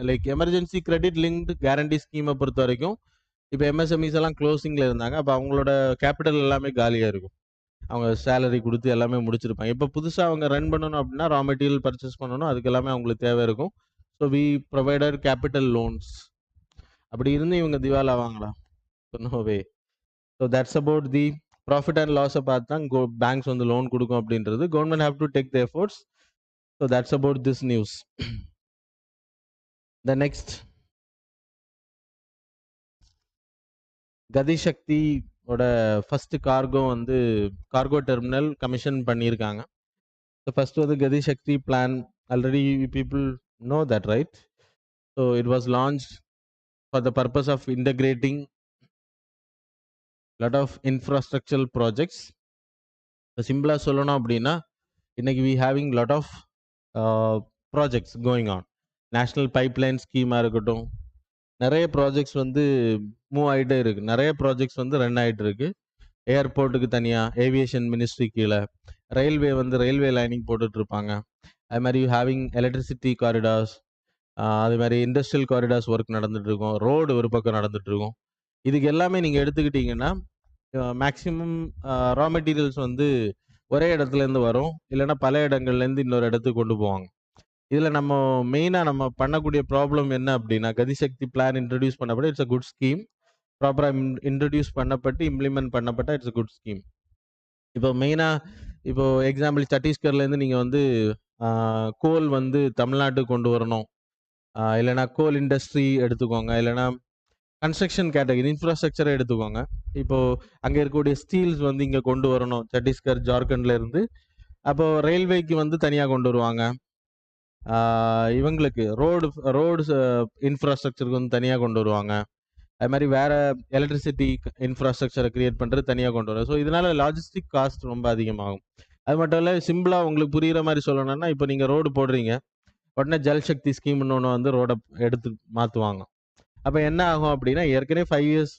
like emergency credit linked guarantee ஸ்கீமை பொறுத்த வரைக்கும் இப்போ எம்எஸ்எம்இஸ் எல்லாம் க்ளோசிங்கில் இருந்தாங்க. அப்போ அவங்களோட கேபிட்டல் எல்லாமே காலியாக இருக்கும். அவங்க சேலரி கொடுத்து எல்லாமே முடிச்சிருப்பாங்க. இப்போ புதுசாக அவங்க ரன் பண்ணணும் அப்படின்னா ரா மெட்டீரியல் பர்ச்சேஸ் பண்ணணும், அதுக்கு எல்லாமே அவங்களுக்கு தேவை இருக்கும். So we provided capital loans. அப்படி இருந்து இவங்க திவால் ஆவாங்களா? No way. So that's about the profit and லாஸை பார்த்து தான் பேங்க்ஸ் வந்து லோன் கொடுக்கும் அப்படின்றது. Government have to take the efforts. So that's about this news. The next, Gati Shakti ஓட ஃபர்ஸ்ட் கார்கோ வந்து கார்கோ டெர்மினல் கமிஷன் பண்ணியிருக்காங்க. ஸோ ஃபர்ஸ்ட் வந்து Gati Shakti plan, already people know that right. So it was launch for the purpose of integrating lot of infrastructural projects. சிம்பிளாக சொல்லணும் அப்படின்னா இன்னைக்கு we having lot of projects going on. National pipeline ஸ்கீமாக இருக்கட்டும், நிறைய projects வந்து move ஆகிட்டே இருக்குது. நிறைய ப்ராஜெக்ட்ஸ் வந்து ரன் ஆகிட்டு இருக்கு. ஏர்போர்ட்டுக்கு தனியாக, ஏவியேஷன் மினிஸ்ட்ரி கீழே, ரயில்வே வந்து ரயில்வே லைனிங் போட்டுட்ருப்பாங்க. அது மாதிரி ஹேவிங் எலக்ட்ரிசிட்டி காரிடார்ஸ், அது மாதிரி இண்டஸ்ட்ரியல் காரிடார்ஸ் ஒர்க் நடந்துகிட்ருக்கும். ரோடு ஒரு பக்கம் நடந்துகிட்ருக்கும். இதுக்கு எல்லாமே நீங்கள் எடுத்துக்கிட்டிங்கன்னா மேக்ஸிமம் ரா மெட்டீரியல்ஸ் வந்து ஒரே இடத்துலேருந்து வரும், இல்லைன்னா பல இடங்கள்லேருந்து இன்னொரு இடத்துக்கு கொண்டு போவாங்க. இதில் நம்ம மெயினாக நம்ம பண்ணக்கூடிய ப்ராப்ளம் என்ன அப்படின்னா, கதிசக்தி பிளான் இன்ட்ரடியூஸ் பண்ணப்பட்ட இட்ஸ் அ குட் ஸ்கீம். ப்ராப்பராக இன்ட்ரடியூஸ் பண்ணப்பட்டு இம்ப்ளிமெண்ட் பண்ணப்பட்ட இட்ஸ் அ குட் ஸ்கீம். இப்போ மெயினாக இப்போ எக்ஸாம்பிள் சத்தீஸ்கர்லேருந்து நீங்கள் வந்து கோல் வந்து தமிழ்நாட்டுக்கு கொண்டு வரணும், இல்லைனா கோல் இண்டஸ்ட்ரி எடுத்துக்கோங்க, இல்லைனா கன்ஸ்ட்ரக்ஷன் கேட்டகரி இன்ஃப்ராஸ்ட்ரக்சரை எடுத்துக்கோங்க. இப்போது அங்கே இருக்கக்கூடிய ஸ்டீல்ஸ் வந்து இங்கே கொண்டு வரணும் சத்தீஸ்கர் ஜார்க்கண்ட்லேருந்து. அப்போது ரயில்வேக்கு வந்து தனியாக கொண்டு வருவாங்க, இவங்களுக்கு ரோடு இன்ஃப்ராஸ்ட்ரக்சருக்கு வந்து தனியாக கொண்டு வருவாங்க. அது மாதிரி வேறு எலக்ட்ரிசிட்டி இன்ஃப்ராஸ்ட்ரக்சரை க்ரியேட் பண்ணுறது தனியாக கொண்டு வரும். ஸோ இதனால் லாஜிஸ்டிக் காஸ்ட் ரொம்ப அதிகமாகும். அது மட்டும் இல்லை, சிம்பிளாக உங்களுக்கு புரிகிற மாதிரி சொல்லணும்னா, இப்போ நீங்கள் ரோடு போடுறீங்க, உடனே ஜல்சக்தி ஸ்கீம்னு ஒன்று வந்து ரோடை எடுத்து மாற்றுவாங்க. அப்போ என்ன ஆகும் அப்படின்னா ஏற்கனவே 5 இயர்ஸ்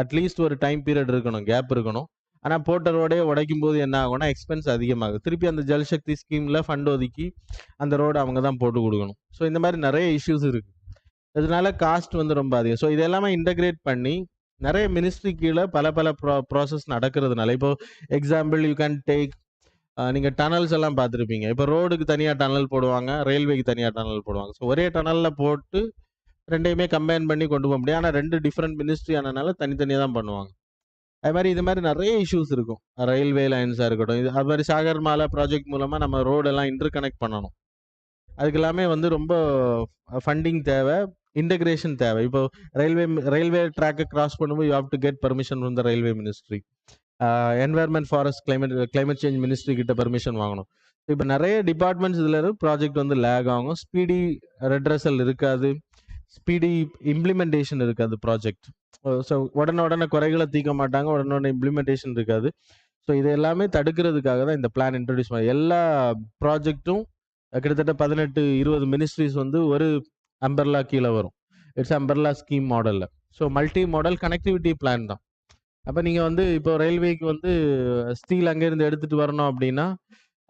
அட்லீஸ்ட் ஒரு டைம் பீரியட் இருக்கணும், கேப் இருக்கணும். ஆனால் போட்ட ரோடே உடைக்கும் போது என்ன ஆகும்னா எக்ஸ்பென்ஸ் அதிகமாகும். திருப்பி அந்த ஜல்சக்தி ஸ்கீமில் ஃபண்ட் ஒதுக்கி அந்த ரோடு அவங்க தான் போட்டு கொடுக்கணும். ஸோ இந்த மாதிரி நிறைய இஷ்யூஸ் இருக்குது. இதனால காஸ்ட் வந்து ரொம்ப அதிகம். ஸோ இது எல்லாமே இன்டகிரேட் பண்ணி நிறைய மினிஸ்ட்ரி கீழே பல பல ப்ராசஸ் நடக்கிறதுனால, இப்போ எக்ஸாம்பிள் யூ கேன் டேக், நீங்கள் டனல்ஸ் எல்லாம் பார்த்துருப்பீங்க. இப்போ ரோடுக்கு தனியாக டனல் போடுவாங்க, ரயில்வேக்கு தனியாக டனல் போடுவாங்க. ஸோ ஒரே டனலில் போட்டு ரெண்டையுமே கம்பைன் பண்ணி கொண்டு போக முடியும். ஆனால் 2 டிஃப்ரெண்ட் மினிஸ்ட்ரி ஆனனால தனித்தனியாக தான் பண்ணுவாங்க. அது மாதிரி இது மாதிரி நிறைய இஷ்யூஸ் இருக்கும். ரயில்வே லைன்ஸாக இருக்கட்டும், இது அது மாதிரி சாகர் மாலா ப்ராஜெக்ட் மூலமாக நம்ம ரோடெல்லாம் இன்டர் கனெக்ட் பண்ணணும். அதுக்கு எல்லாமே வந்து ரொம்ப ஃபண்டிங் தேவை, இன்டகிரேஷன் தேவை. இப்போ ரயில்வே ட்ராக்கை கிராஸ் பண்ணும்போது you have to get permission from the railway ministry. Environment, forest, climate change ministry கிட்ட பர்மிஷன் வாங்கணும். இப்போ நிறைய டிபார்ட்மெண்ட்ஸ் இதில் ப்ராஜெக்ட் வந்து லேக் ஆகும். ஸ்பீடி ரெட்ரஸல் இருக்காது, ஸ்பீடி இம்ப்ளிமெண்டேஷன் இருக்காது ப்ராஜெக்ட். ஸோ உடனே குறைகளை தீர்க்க மாட்டாங்க, உடனே இம்ப்ளிமெண்டேஷன் இருக்காது. ஸோ இது எல்லாமே தடுக்கிறதுக்காக தான் இந்த பிளான் இன்ட்ரடியூஸ் பண்ணி எல்லா ப்ராஜெக்ட்டும் கிட்டத்தட்ட 18-20 மினிஸ்ட்ரிஸ் வந்து ஒரு அம்பர்லா கீழே வரும். இட்ஸ் அம்பர்லா ஸ்கீம் மாடலில். So multi model connectivity plan தான். அப்போ நீங்கள் வந்து இப்போ ரயில்வேக்கு வந்து ஸ்டீல் அங்கேருந்து எடுத்துகிட்டு வரணும் அப்படின்னா,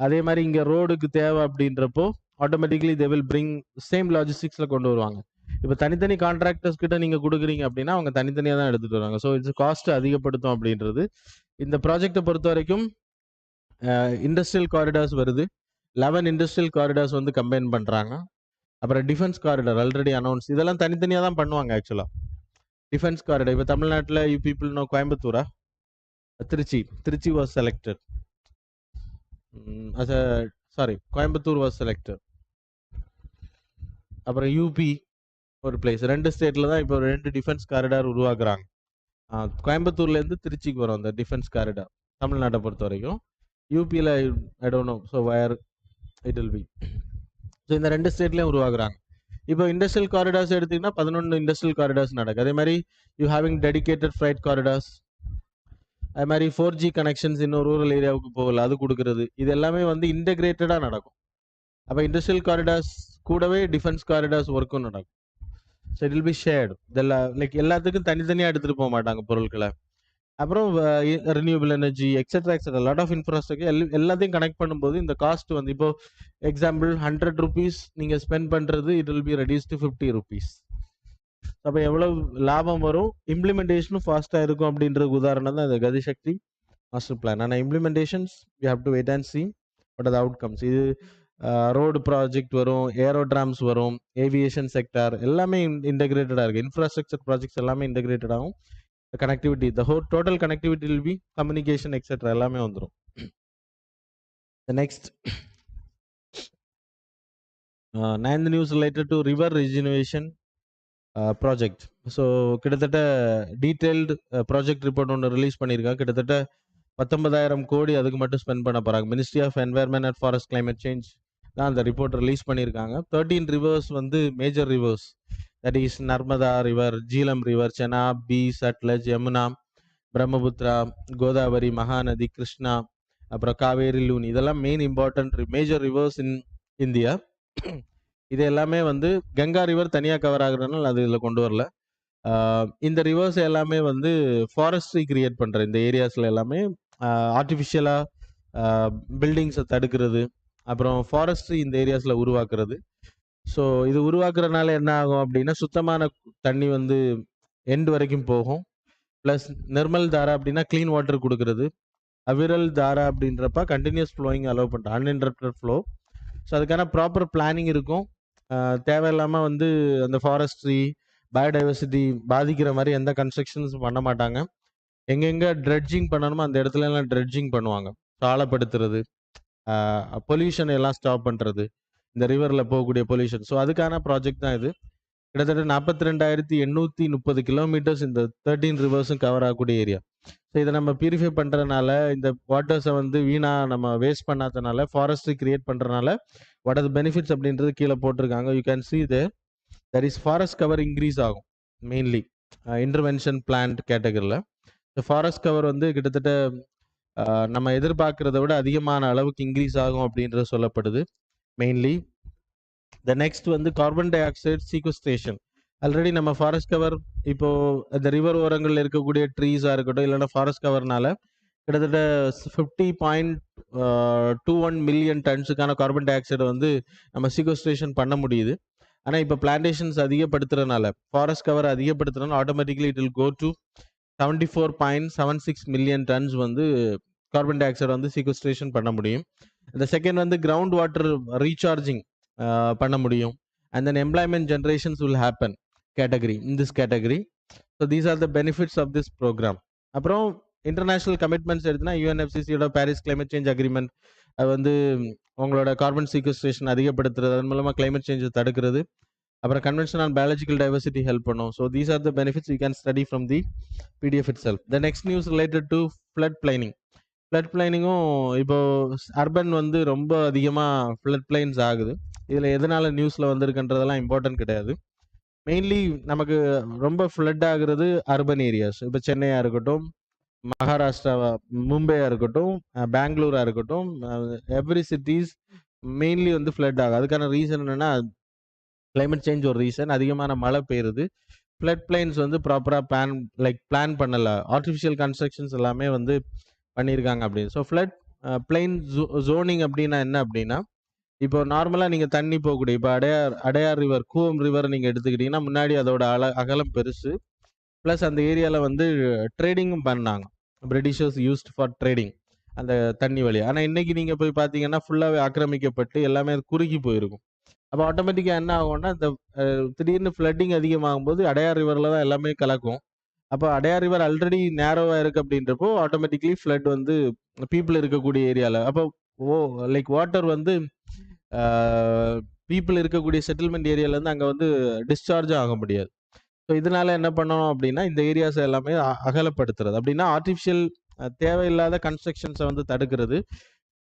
அதே மாதிரி இங்கே ரோடுக்கு தேவை அப்படின்றப்போ automatically they will bring same லாஜிஸ்டிக்ஸில் கொண்டு வருவாங்க. இப்போ தனித்தனி கான்ட்ராக்டர்ஸ் கிட்ட நீங்கள் கொடுக்குறீங்க அப்படின்னா அவங்க தனித்தனியாக தான் எடுத்துகிட்டு வருவாங்க. ஸோ இட்ஸ் காஸ்ட் அதிகப்படுத்தும் அப்படின்றது. இந்த ப்ராஜெக்டை பொறுத்த வரைக்கும் இண்டஸ்ட்ரியல் காரிடார்ஸ் வருது. 11 இண்டஸ்ட்ரியல் காரிடார்ஸ் வந்து கம்பைன் பண்ணுறாங்க. அப்புறம் டிஃபென்ஸ் காரிடார் ஆல்ரெடி அனௌன்ஸ். இதெல்லாம் தனித்தனியாக தான் பண்ணுவாங்க ஆக்சுவலாக. டிஃபென்ஸ் காரிடார் இப்போ தமிழ்நாட்டில் யூ பீப்புள் நோ கோயம்புத்தூரா, Trichy was selected as a sorry Coimbatore was selected. அப்புறம் யூபி ஒரு பிளேஸ். 2 ஸ்டேட்டில் தான் இப்போ 2 டிஃபென்ஸ் காரிடார் உருவாக்குறாங்க. கோயம்புத்தூர்லேருந்து திருச்சிக்கு வரும் அந்த டிஃபென்ஸ் காரிடார் தமிழ்நாட்டை பொறுத்த வரைக்கும். யூபியில் I don't know, so where it will be. So இந்த 2 ஸ்டேட்லேயும் உருவாக்குறாங்க. இப்போ இண்டஸ்ட்ரியல் காரிடார்ஸ் எடுத்திங்கன்னா 11 இண்டஸ்ட்ரியல் காரிடார்ஸ் நடக்குது. அதே மாதிரி you having dedicated fried corridors. அது மாதிரி 4G கனெக்ஷன்ஸ் இன்னும் ரூரல் ஏரியாவுக்கு போகல, அது கொடுக்குறது. இது எல்லாமே வந்து இன்டெகிரேட்டடாக நடக்கும். அப்போ இண்டஸ்ட்ரியல் காரிடார்ஸ் கூடவே டிஃபென்ஸ் காரிடார்ஸ் ஒர்க்கும் நடக்கும். So it will be shared. இதெல்லாம் லைக் எல்லாத்துக்கும் தனித்தனியாக எடுத்துகிட்டு போக மாட்டாங்க பொருட்களை. அப்புறம் renewable energy etcetera lot of infrastructure எல்லாத்தையும் கனெக்ட் பண்ணும்போது இந்த காஸ்ட் வந்து இப்போ எக்ஸாம்பிள் 100 rupees நீங்கள் ஸ்பெண்ட் பண்ணுறது it will be reduce to 50 rupees. அப்போ எவ்வளோ லாபம் வரும், இம்ப்ளிமெண்டேஷனும் ஃபாஸ்ட்டாக இருக்கும் அப்படின்றது உதாரணம் தான் இந்த கதிசக்தி மாஸ்டர் பிளான். ஆனால் implementations you have to wait and see what are the outcomes. இது ரோடு ப்ராஜெக்ட் வரும், ஏரோட்ராம்ஸ் வரும், ஏவியேஷன் செக்டார் எல்லாமே இன்டெகிரேட்டடாக இருக்குது. இன்ஃப்ராஸ்ட்ரக்சர் ப்ராஜெக்ட்ஸ் எல்லாமே இன்டெகிரேட்டட் ஆகும். Connectivity, the whole total connectivity will be communication etcetera எல்லாமே வந்துடும். Next 9th news related to river rejuvenation project. So கிட்டத்தட்ட டீட்டெயில்டு ப்ராஜெக்ட் ரிப்போர்ட் ஒன்று ரிலீஸ் பண்ணியிருக்காங்க. கிட்டத்தட்ட 19,000 கோடி அதுக்கு மட்டும் ஸ்பெண்ட் பண்ண போகிறாங்க. Ministry of environment and forest climate change தான் அந்த ரிப்போர்ட் ரிலீஸ் பண்ணியிருக்காங்க. 13 ரிவர்ஸ் வந்து major rivers, that is Narmada river, Jhelum river, Chenab, பி, சட்லஜ், யமுனா, பிரம்மபுத்திரா, கோதாவரி, மகாநதி, கிருஷ்ணா, அப்புறம் காவேரி, லூனி, இதெல்லாம் main important major rivers in India. இது எல்லாமே வந்து கங்கா ரிவர் தனியாக கவர் ஆகுறதுனால அது இதில் கொண்டு வரல. இந்த ரிவர்ஸ் எல்லாமே வந்து ஃபாரஸ்ட்ரி கிரியேட் பண்ணுற இந்த ஏரியாஸில் எல்லாமே ஆர்டிஃபிஷியலாக பில்டிங்ஸை தடுக்கிறது, அப்புறம் ஃபாரஸ்ட்ரி இந்த ஏரியாஸில் உருவாக்குறது. ஸோ இது உருவாக்குறதுனால என்ன ஆகும் அப்படின்னா சுத்தமான தண்ணி வந்து எண்ட் வரைக்கும் போகும். ப்ளஸ் நிர்மல் தாரா அப்படின்னா க்ளீன் வாட்டர் கொடுக்கறது, அவிரல் தாரா அப்படின்றப்ப கண்டினியூஸ் ஃப்ளோயிங் அலோவ் பண்ணுறோம், அன்இன்டரப்டட் ஃப்ளோ. ஸோ அதுக்கான ப்ராப்பர் பிளானிங் இருக்கும். தேவையில்லாமல் வந்து அந்த ஃபாரஸ்ட்ரி பயோடைவர்சிட்டி பாதிக்கிற மாதிரி எந்த கன்ஸ்ட்ரக்ஷன்ஸும் பண்ண மாட்டாங்க. எங்கெங்கே ட்ரெட்ஜிங் பண்ணணுமோ அந்த இடத்துல எல்லாம் ட்ரெட்ஜிங் பண்ணுவாங்க. ஆழப்படுத்துறது, பொல்யூஷன் எல்லாம் ஸ்டாப் பண்ணுறது, இந்த ரிவரில் போகக்கூடிய பொல்யூஷன். ஸோ அதுக்கான ப்ராஜெக்ட் தான் இது. கிட்டத்தட்ட 42,830 கிலோமீட்டர்ஸ் இந்த 13 ரிவர்ஸும் கவர் ஆகக்கூடிய ஏரியா. ஸோ இதை நம்ம பியூரிஃபை பண்ணுறதுனால, இந்த வாட்டர்ஸை வந்து வீணாக நம்ம வேஸ்ட் பண்ணாதனால, ஃபாரஸ்ட்ரி கிரியேட் பண்ணுறதுனால வாட் ஆர் த பெனிஃபிட்ஸ் அப்படின்றது கீழே போட்டிருக்காங்க. You can see there is forest cover increase ஆகும். மெயின்லி இன்டர்வென்ஷன் பிளான்ட் கேட்டகரியில் இந்த ஃபாரஸ்ட் கவர் வந்து கிட்டத்தட்ட நம்ம எதிர்பார்க்குறத விட அதிகமான அளவுக்கு இன்க்ரீஸ் ஆகும் அப்படின்றது சொல்லப்படுது மெயின்லி. த நெக்ஸ்ட் வந்து carbon di oxide sequestration. Already நம்ம ஃபாரஸ்ட் கவர் இப்போ இந்த ரிவர் ஓரங்கள்ல இருக்கக்கூடிய ட்ரீஸா இருக்கட்டும், இல்லைன்னா ஃபாரஸ்ட் கவர்னால கிட்டத்தட்ட 50.21 மில்லியன் டன்ஸுக்கான கார்பன் டை ஆக்சைடை வந்து நம்ம சீக்வஸ்ட்ரேஷன் பண்ண முடியுது. ஆனா இப்ப பிளான்டேஷன்ஸ் அதிகப்படுத்துறனால, ஃபாரஸ்ட் கவர் அதிகப்படுத்துறனால automatically it will go to 74.76 million tonnes வந்து கார்பன் டை ஆக்சைடு வந்து சீக்வஸ்ட்ரேஷன் பண்ண முடியும். இந்த செகண்ட் வந்து கிரவுண்ட் வாட்டர் ரீசார்ஜிங் பண்ண முடியும். And then employment generations will happen category in this category. So these are the benefits of this programme. அப்புறம் international commitments எடுத்துனா யுஎன்எஃப்சிசியோட பாரிஸ் கிளைமேட் சேஞ்ச் அக்ரிமெண்ட், அது வந்து உங்களோட கார்பன் சீக்வஸ்ட்ரேஷன் அதிகப்படுத்துறது, அதன் மூலமா கிளைமேட் சேஞ்சை தடுக்கிறது. அப்புறம் convention on biological diversity help பண்ணும். So these are the benefits you can study from the PDF itself. The next news related to flood plaining. Flood பிளைனிங்கும் இப்போ அர்பன் வந்து ரொம்ப அதிகமாக ஃப்ளட் பிளைன்ஸ் ஆகுது. இதில் எதனால நியூஸில் வந்திருக்குன்றதெல்லாம் இம்பார்ட்டன்ட் கிடையாது. மெயின்லி நமக்கு ரொம்ப ஃப்ளட் ஆகுறது அர்பன் ஏரியாஸ். இப்போ சென்னையாக இருக்கட்டும், மகாராஷ்டிரா, மும்பையாக இருக்கட்டும், பெங்களூராக இருக்கட்டும், எவ்ரி சிட்டிஸ் மெயின்லி வந்து ஃப்ளட் ஆகும். அதுக்கான ரீசன் என்னென்னா கிளைமேட் சேஞ்ச் ஒரு ரீசன். அதிகமான மழை பெய்யுது. ஃப்ளட் பிளைன்ஸ் வந்து ப்ராப்பராக பிளான் பண்ணலை. ஆர்டிஃபிஷியல் கன்ஸ்ட்ரக்ஷன்ஸ் எல்லாமே வந்து பண்ணியிருக்காங்க அப்படின்னு. ஸோ ஃப்ளட் பிளைன் ஜோனிங் அப்படின்னா என்ன அப்படின்னா, இப்போ நார்மலாக நீங்கள் தண்ணி போகக்கூடிய இப்போ அடையார் ரிவர், கூவம் ரிவர் நீங்கள் எடுத்துக்கிட்டிங்கன்னா முன்னாடி அதோட அகலம் பெருசு. ப்ளஸ் அந்த ஏரியாவில் வந்து ட்ரேடிங்கும் பண்ணாங்க. பிரிட்டிஷர்ஸ் யூஸ்ட் ஃபார் ட்ரேடிங் அந்த தண்ணி வழி. ஆனால் இன்னைக்கு நீங்கள் போய் பார்த்தீங்கன்னா ஃபுல்லாகவே ஆக்கிரமிக்கப்பட்டு எல்லாமே குறுகி போயிருக்கும். அப்போ ஆட்டோமேட்டிக்காக என்ன ஆகும்னா, இந்த திடீர்னு ஃப்ளட்டிங் அதிகமாகும்போது அடையார் ரிவரில் தான் எல்லாமே கலக்கும். அப்போ அடையார் ரிவர் ஆல்ரெடி நேரோவாக இருக்குது அப்படின்றப்போ ஆட்டோமேட்டிக்லி ஃப்ளட் வந்து பீப்புள் இருக்கக்கூடிய ஏரியாவில் அப்போ வாட்டர் வந்து பீப்புள் இருக்கக்கூடிய செட்டில்மெண்ட் ஏரியாவிலேருந்து அங்கே வந்து டிஸ்சார்ஜ் ஆக முடியாது. ஸோ இதனால என்ன பண்ணணும் அப்படின்னா, இந்த ஏரியாஸ் எல்லாமே அகலப்படுத்துறது. அப்படின்னா ஆர்டிஃபிஷியல் தேவையில்லாத கன்ஸ்ட்ரக்ஷன்ஸை வந்து தடுக்கிறது.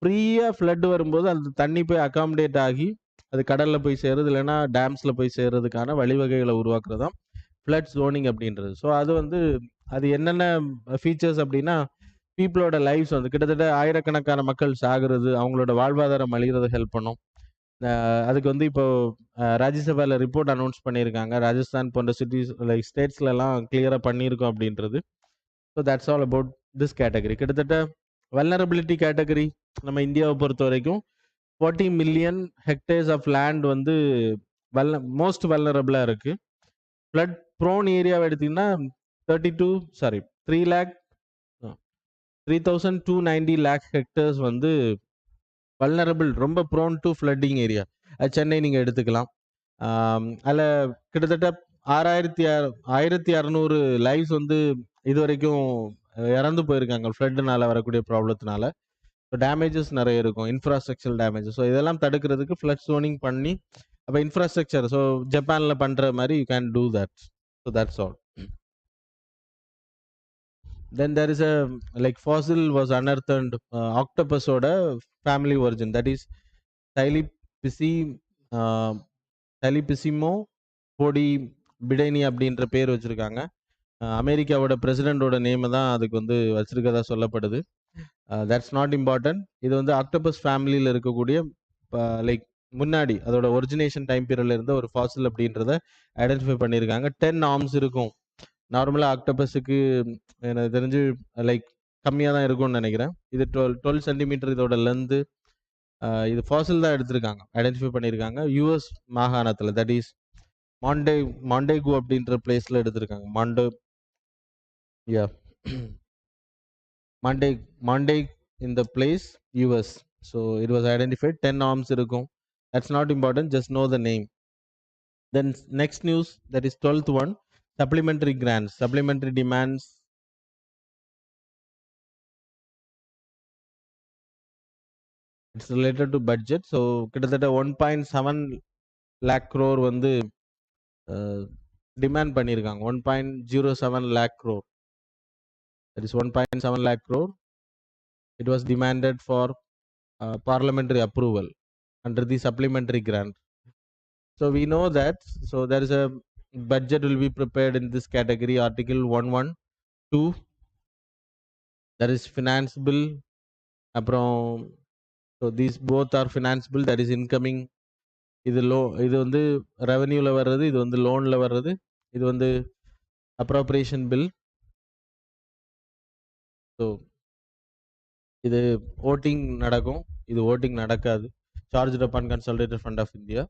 ஃப்ரீயாக ஃப்ளட் வரும்போது அந்த தண்ணி போய் அகாமடேட் ஆகி அது கடலில் போய் சேருது, இல்லைன்னா டேம்ஸில் போய் சேர்றதுக்கான வழிவகைகளை உருவாக்குறது தான் ஃப்ளட் ஜோனிங் அப்படின்றது. ஸோ அது வந்து அது என்னென்ன ஃபீச்சர்ஸ் அப்படின்னா, பீப்புளோட லைஃப்ஸ் வந்து கிட்டத்தட்ட ஆயிரக்கணக்கான மக்கள் சாகுறது, அவங்களோட வாழ்வாதாரம் அழிகிறது ஹெல்ப் பண்ணும். அதுக்கு வந்து இப்போ ராஜ்யசபாவில் ரிப்போர்ட் அனௌன்ஸ் பண்ணியிருக்காங்க. ராஜஸ்தான் போன்ற சிட்டிஸ் ஸ்டேட்ஸ்லலாம் கிளியராக பண்ணியிருக்கோம் அப்படின்றது. So that's all about this category. கிட்டத்தட்ட வல்னரபிலிட்டி கேட்டகரி நம்ம இந்தியாவை பொறுத்த வரைக்கும் 40 மில்லியன் ஹெக்டேர்ஸ் ஆஃப் லேண்ட் வந்து மோஸ்ட் வல்னரபிளாக இருக்குது. ஃப்ளட் ப்ரோன் ஏரியாவை எடுத்திங்கன்னா 3,290 லேக் ஹெக்டேர்ஸ் வந்து வல்னரபிள், ரொம்ப prone to flooding area. Chennai நீங்கள் எடுத்துக்கலாம். அதில் கிட்டத்தட்ட 1600 லைஃப்ஸ் வந்து இது வரைக்கும் இறந்து போயிருக்காங்க ஃப்ளட்டுனால வரக்கூடிய ப்ராப்ளத்தினால. ஸோ டேமேஜஸ் நிறைய இருக்கும், இன்ஃப்ராஸ்ட்ரக்சர் டேமேஜஸ். ஸோ இதெல்லாம் தடுக்கிறதுக்கு ஃப்ளட் ஜோனிங் பண்ணி, அப்போ இன்ஃப்ராஸ்ட்ரக்சர் ஸோ ஜப்பானில் பண்ணுற மாதிரி you can do that. So that's all. Then there is a fossil was unearthed, octopusoட family origin, that is Thalypissimo podi bideni அப்படின்ற பேர் வச்சிருக்காங்க. அமெரிக்காவோட பிரசிடென்ட்டோட நேம் தான் அதுக்கு வந்து வச்சிருக்கதா சொல்லப்படுது. That's not important. இது வந்து ஆக்டோபஸ் ஃபேமிலியில் இருக்கக்கூடிய முன்னாடி அதோட ஒரிஜினேஷன் டைம் பீரியட்ல இருந்த ஒரு ஃபாசில் அப்படின்றத ஐடென்டிஃபை பண்ணியிருக்காங்க. 10 ஆர்ம்ஸ் இருக்கும். நார்மலாக ஆக்டோபஸுக்கு எனக்கு தெரிஞ்சு கம்மியாக தான் இருக்கும்னு நினைக்கிறேன். இது 12 சென்டிமீட்டர் இதோட லென்த்து. இது ஃபாசில் தான் எடுத்திருக்காங்க, ஐடென்டிஃபை பண்ணியிருக்காங்க. யூஎஸ் மாகாணத்தில், தட் இஸ் மாண்டேகு அப்படின்ற பிளேஸில் எடுத்திருக்காங்க. மாண்டே in the place US. So it was identified 10 arms இருக்கும். That's not important, just know the name. Then next news, that is 12th one, supplementary grants, supplementary demands. It's related to budget. So கிட்டத்தட்ட 1.7 lakh crore வந்து demand பண்ணியிருக்காங்க. 1.07 lakh crore. That is 1.7 lakh crore. It was demanded for parliamentary approval under the supplementary grant. So we know that, so there is a budget will be prepared in this category, article 112, that is financeable. So these both are financeable, that is incoming. இது வந்து ரெவன்யூல வர்றது, இது வந்து லோன்ல வர்றது. இது வந்து appropriation bill. So இது voting நடக்கும், இது ஓட்டிங் நடக்காது. Charge upon consolidated fund of India.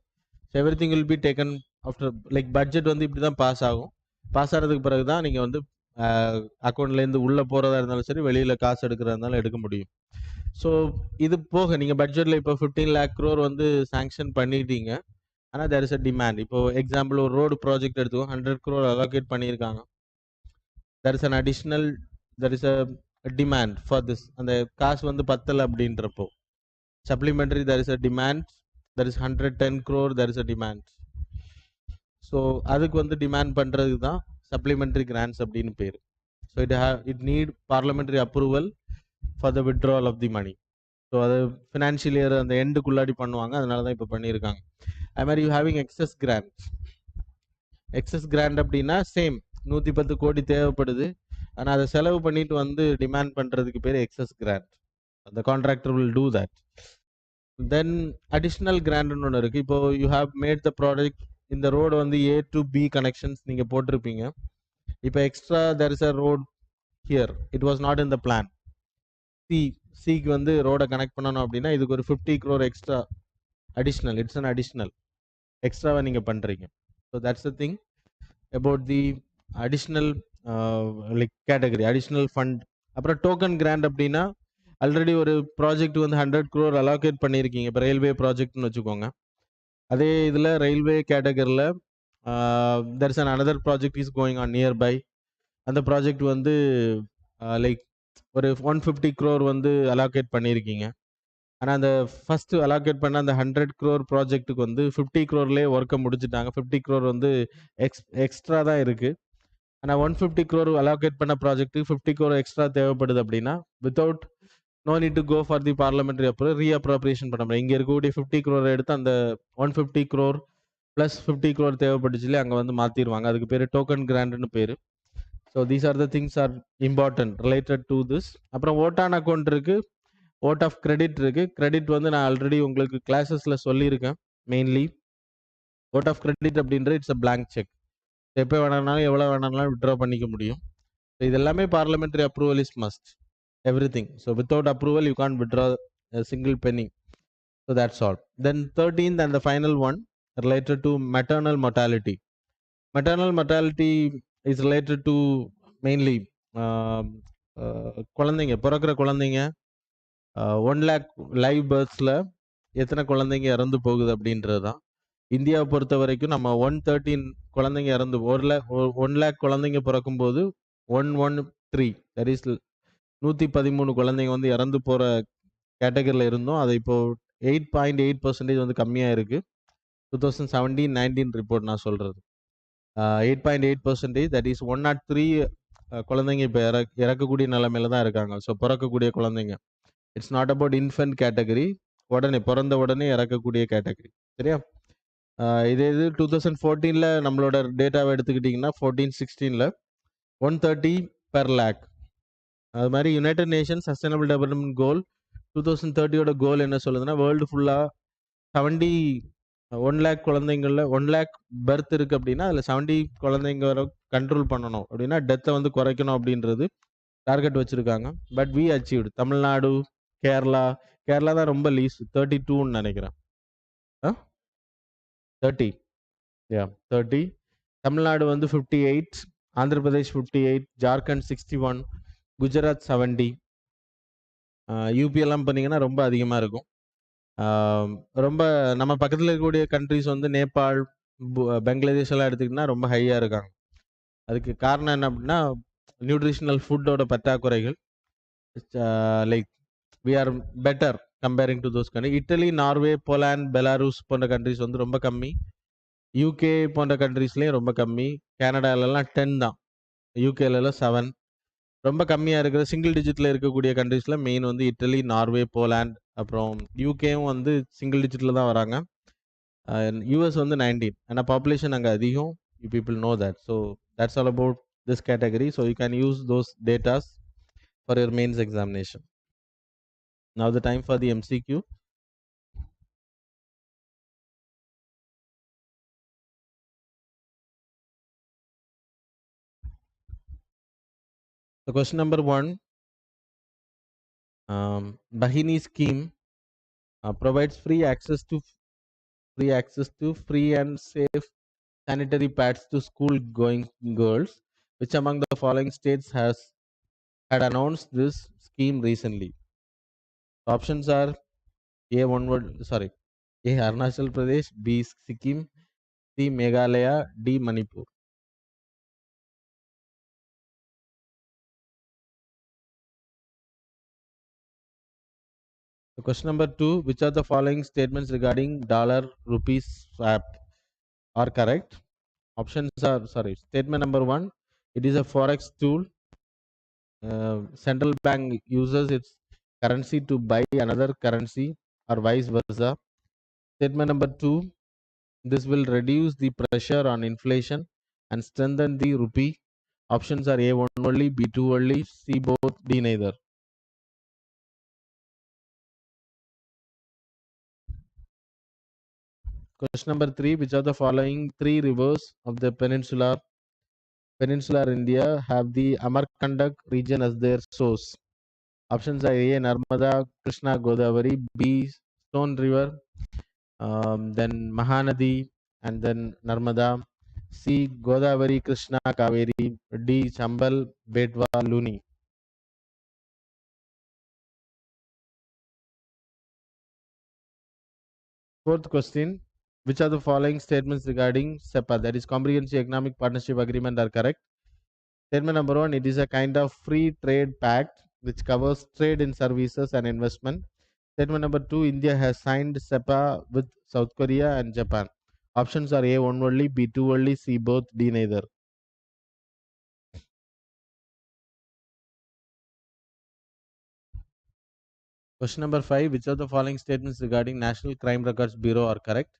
So everything will be taken after, like budget வந்து இப்படி தான் பாஸ் ஆகும். பாஸ் ஆனதுக்கு பிறகு தான் நீங்கள் வந்து அக்கௌண்ட்லேருந்து உள்ளே போகிறதா இருந்தாலும் சரி, வெளியில் காசு எடுக்கிறதா இருந்தாலும் எடுக்க முடியும். ஸோ இது போக நீங்கள் பட்ஜெட்டில் இப்போ 15 lakh crore வந்து சாங்ஷன் பண்ணிட்டீங்க. ஆனால் தேர் இஸ் அ டிமாண்ட். இப்போ எக்ஸாம்பிள் ஒரு ரோடு ப்ராஜெக்ட் எடுத்துக்கோ, 100 crore அலோகேட் பண்ணியிருக்காங்க. there is an additional, there is a demand for this. அந்த காசு வந்து பத்தல அப்படின்றப்போ supplementary there is a demand, there is 110 crore, there is a demand. So அதுக்கு வந்து டிமாண்ட் பண்ணுறதுக்கு தான் சப்ளிமெண்ட்ரி கிராண்ட்ஸ் அப்படின்னு பேர். So it need parliamentary approval for the withdrawal of the money. So அது ஃபினான்ஷியல் இயர் அந்த எண்டுக்குள்ளாடி பண்ணுவாங்க, அதனால தான் இப்போ பண்ணியிருக்காங்க. அது மாதிரி you having excess grants. Excess grant அப்படின்னா சேம் 110 கோடி தேவைப்படுது, ஆனால் அதை செலவு பண்ணிட்டு வந்து டிமாண்ட் பண்ணுறதுக்கு பேர் excess grant. the contractor will do that. Then additional grant ஒன்று இருக்குது. இப்போ you have made the project, இந்த ரோடு வந்து A to B connections நீங்கள் போட்டிருப்பீங்க. இப்போ extra there is a road here, it was not in the plan. சிக்கு வந்து ரோடை கனெக்ட் பண்ணணும் அப்படின்னா இதுக்கு ஒரு 50 crore extra additional, it's an additional எக்ஸ்ட்ராவை நீங்கள் பண்ணுறீங்க. So that's the thing about the additional like category, additional fund. அப்புறம் டோக்கன் கிராண்ட் அப்படின்னா ஆல்ரெடி ஒரு ப்ராஜெக்ட் வந்து 100 crore அலோகேட் பண்ணியிருக்கீங்க. இப்போ ரயில்வே ப்ராஜெக்ட்னு வச்சுக்கோங்க. அதே இதில் ரயில்வே கேட்டகரியில் there is an another project is going on nearby. அந்த ப்ராஜெக்ட் வந்து லைக் ஒரு 150 crore வந்து அலோகேட் பண்ணியிருக்கீங்க. ஆனால் அந்த ஃபஸ்ட்டு அலோகேட் பண்ண அந்த 100 crore ப்ராஜெக்ட்டுக்கு வந்து 50 crore ஒர்க்கை முடிச்சுட்டாங்க. 50 crore வந்து எக்ஸ்ட்ரா தான் இருக்குது. ஆனால் 150 crore அலோகேட் பண்ண ப்ராஜெக்ட்டுக்கு 50 crore எக்ஸ்ட்ரா தேவைப்படுது அப்படின்னா without no need to go for the parliamentary approval, reappropriation பண்ண முடியும். இங்கே இருக்கக்கூடிய 50 crore எடுத்து அந்த 150 crore ப்ளஸ் 50 crore தேவைப்பட்டுச்சுலே அங்கே வந்து மாற்றிடுவாங்க. அதுக்கு பேர் டோக்கன் கிராண்ட்னு பேர். So these are the things are important related to this. அப்புறம் ஓட்டான் அக்கௌண்ட் இருக்குது, ஓட் ஆஃப் கிரெடிட் இருக்குது. கிரெடிட் வந்து நான் ஆல்ரெடி உங்களுக்கு கிளாஸஸில் சொல்லியிருக்கேன். மெயின்லி ஓட் ஆஃப் கிரெடிட் அப்படின்றது இட்ஸ் அ பிளாங்க் செக். எப்போ வேணாலும் எவ்வளோ வேணாலும் வித்ட்ரா பண்ணிக்க முடியும். ஸோ இது எல்லாமே parliamentary approval is must, everything. So without approval you can't withdraw a single penny. So that's all. Then 13th and the final one related to maternal mortality. Maternal mortality is related to mainly குழந்தைங்க பிறக்கிற குழந்தைங்க 1 lakh live பேர்த்ஸில் எத்தனை குழந்தைங்க இறந்து போகுது அப்படின்றது தான். இந்தியாவை பொறுத்த வரைக்கும் நம்ம 113 குழந்தைங்க இறந்து 1 lakh குழந்தைங்க பிறக்கும்போது 113 தட் இஸ் 113 குழந்தைங்க வந்து இறந்து போகிற கேட்டகரியில் இருந்தோம். அது இப்போது 8.8% வந்து கம்மியாக இருக்குது. 2017-19 ரிப்போர்ட் நான் சொல்கிறது. 8.8%, தட் இஸ் 103 குழந்தைங்க இப்போ இறக்கக்கூடிய நிலைமையில தான் இருக்காங்க. ஸோ பிறக்கக்கூடிய குழந்தைங்க, it's not about infant category, உடனே பிறந்த உடனே இறக்கக்கூடிய கேட்டகரி. சரியா? இதே இது 2014 நம்மளோட டேட்டாவை எடுத்துக்கிட்டிங்கன்னா 14-16 130 per lakh. அது மாதிரி யுனைடெட் நேஷன் சஸ்டைனபிள் டெவலப்மெண்ட் கோல் 2030 கோல் என்ன சொல்லுதுன்னா வேர்ல்டு ஃபுல்லாக 1 lakh குழந்தைங்களில் 1 lakh பர்த் இருக்குது அப்படின்னா அதில் 70 குழந்தைங்க கண்ட்ரோல் பண்ணணும் அப்படின்னா டெத்தை வந்து குறைக்கணும் அப்படின்றது டார்கெட் வச்சுருக்காங்க. But we achieved. Tamil Nadu, Kerala தான் ரொம்ப லீஸ்ட், 32ன்னு நினைக்கிறேன். 30, 30. தமிழ்நாடு வந்து 58, ஆந்திர பிரதேஷ் 58, ஜார்க்கண்ட் 61, குஜராத் 70. யூபி எல்லாம் பார்த்தீங்கன்னா ரொம்ப அதிகமாக இருக்கும். ரொம்ப நம்ம பக்கத்தில் இருக்கக்கூடிய கண்ட்ரிஸ் வந்து நேபாள், பங்களாதேஷ் எல்லாம் எடுத்துக்கிட்டிங்கன்னா ரொம்ப ஹையாக இருக்காங்க. அதுக்கு காரணம் என்ன அப்படின்னா நியூட்ரிஷனல் ஃபுட்டோட பற்றாக்குறைகள். Like we are better comparing to those country. Italy, Norway, Poland, Belarus போன்ற கண்ட்ரிஸ் வந்து ரொம்ப கம்மி. யூகே போன்ற கண்ட்ரீஸ்லேயும் ரொம்ப கம்மி. கனடாலெல்லாம் 10 தான், யூகேலலாம் 7. ரொம்ப கம்மியாக இருக்கிற சிங்கிள் டிஜிட்டில் இருக்கக்கூடிய கண்ட்ரீஸில் மெயின் வந்து இட்டலி, நார்வே, போலாண்ட், அப்புறம் யூகேவும் வந்து சிங்கிள் டிஜிட்டில் தான் வராங்க. யூஎஸ் வந்து 19. ஆனால் பாப்புலேஷன் அங்கே அதிகம். You people know that. So that's all about this category. So you can use those datas for your mains examination. Now the time for the MCQ. So question number 1, Bahini scheme provides free and safe sanitary pads to school going girls. Which among the following states has had announced this scheme recently? Options are A one word sorry A Arunachal Pradesh, B Sikkim, C Meghalaya, D Manipur. So question number 2, which of the following statements regarding dollar rupees swap are correct? Options are statement number 1, it is a forex tool. Central bank uses its currency to buy another currency or vice versa. Statement number 2, this will reduce the pressure on inflation and strengthen the rupee. Options are A one only, B two only, C both, D neither. Question number 3, which of the following three rivers of the peninsular India have the Amarkandak region as their source? Options are A Narmada, Krishna, Godavari, B Stone River, then Mahanadi, and then Narmada, C Godavari, Krishna, Kaveri, D Chambal, Betwa, Luni. Fourth question, which are the following statements regarding SEPA, that is Comprehensive Economic Partnership Agreement, are correct? Statement number 1, it is a kind of free trade pact which covers trade in services and investment. Statement number 2, India has signed SEPA with South Korea and Japan. Options are A one only, B two only, C both, D neither. Question number 5, which of the following statements regarding National Crime Records Bureau are correct?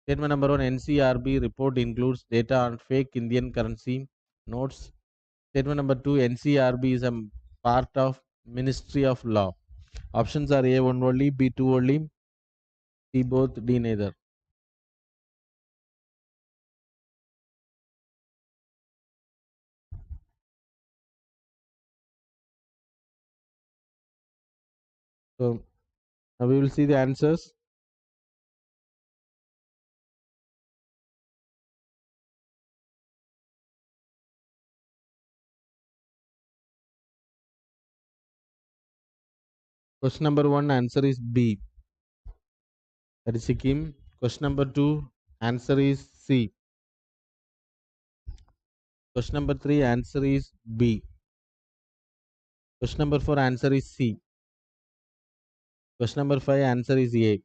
Statement number 1, NCRB report includes data on fake Indian currency notes. Statement number 2, NCRB is a part of Ministry of Law. Options are A one only, B two only, C both, D neither. So now we will see the answers. Question number 1, answer is B, that is Sikkim. Question number 2, answer is C. Question number 3, answer is B. Question number 4, answer is C. Question number 5, answer is A.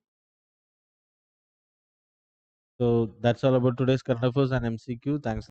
So that's all about today's current affairs and MCQ. Thanks.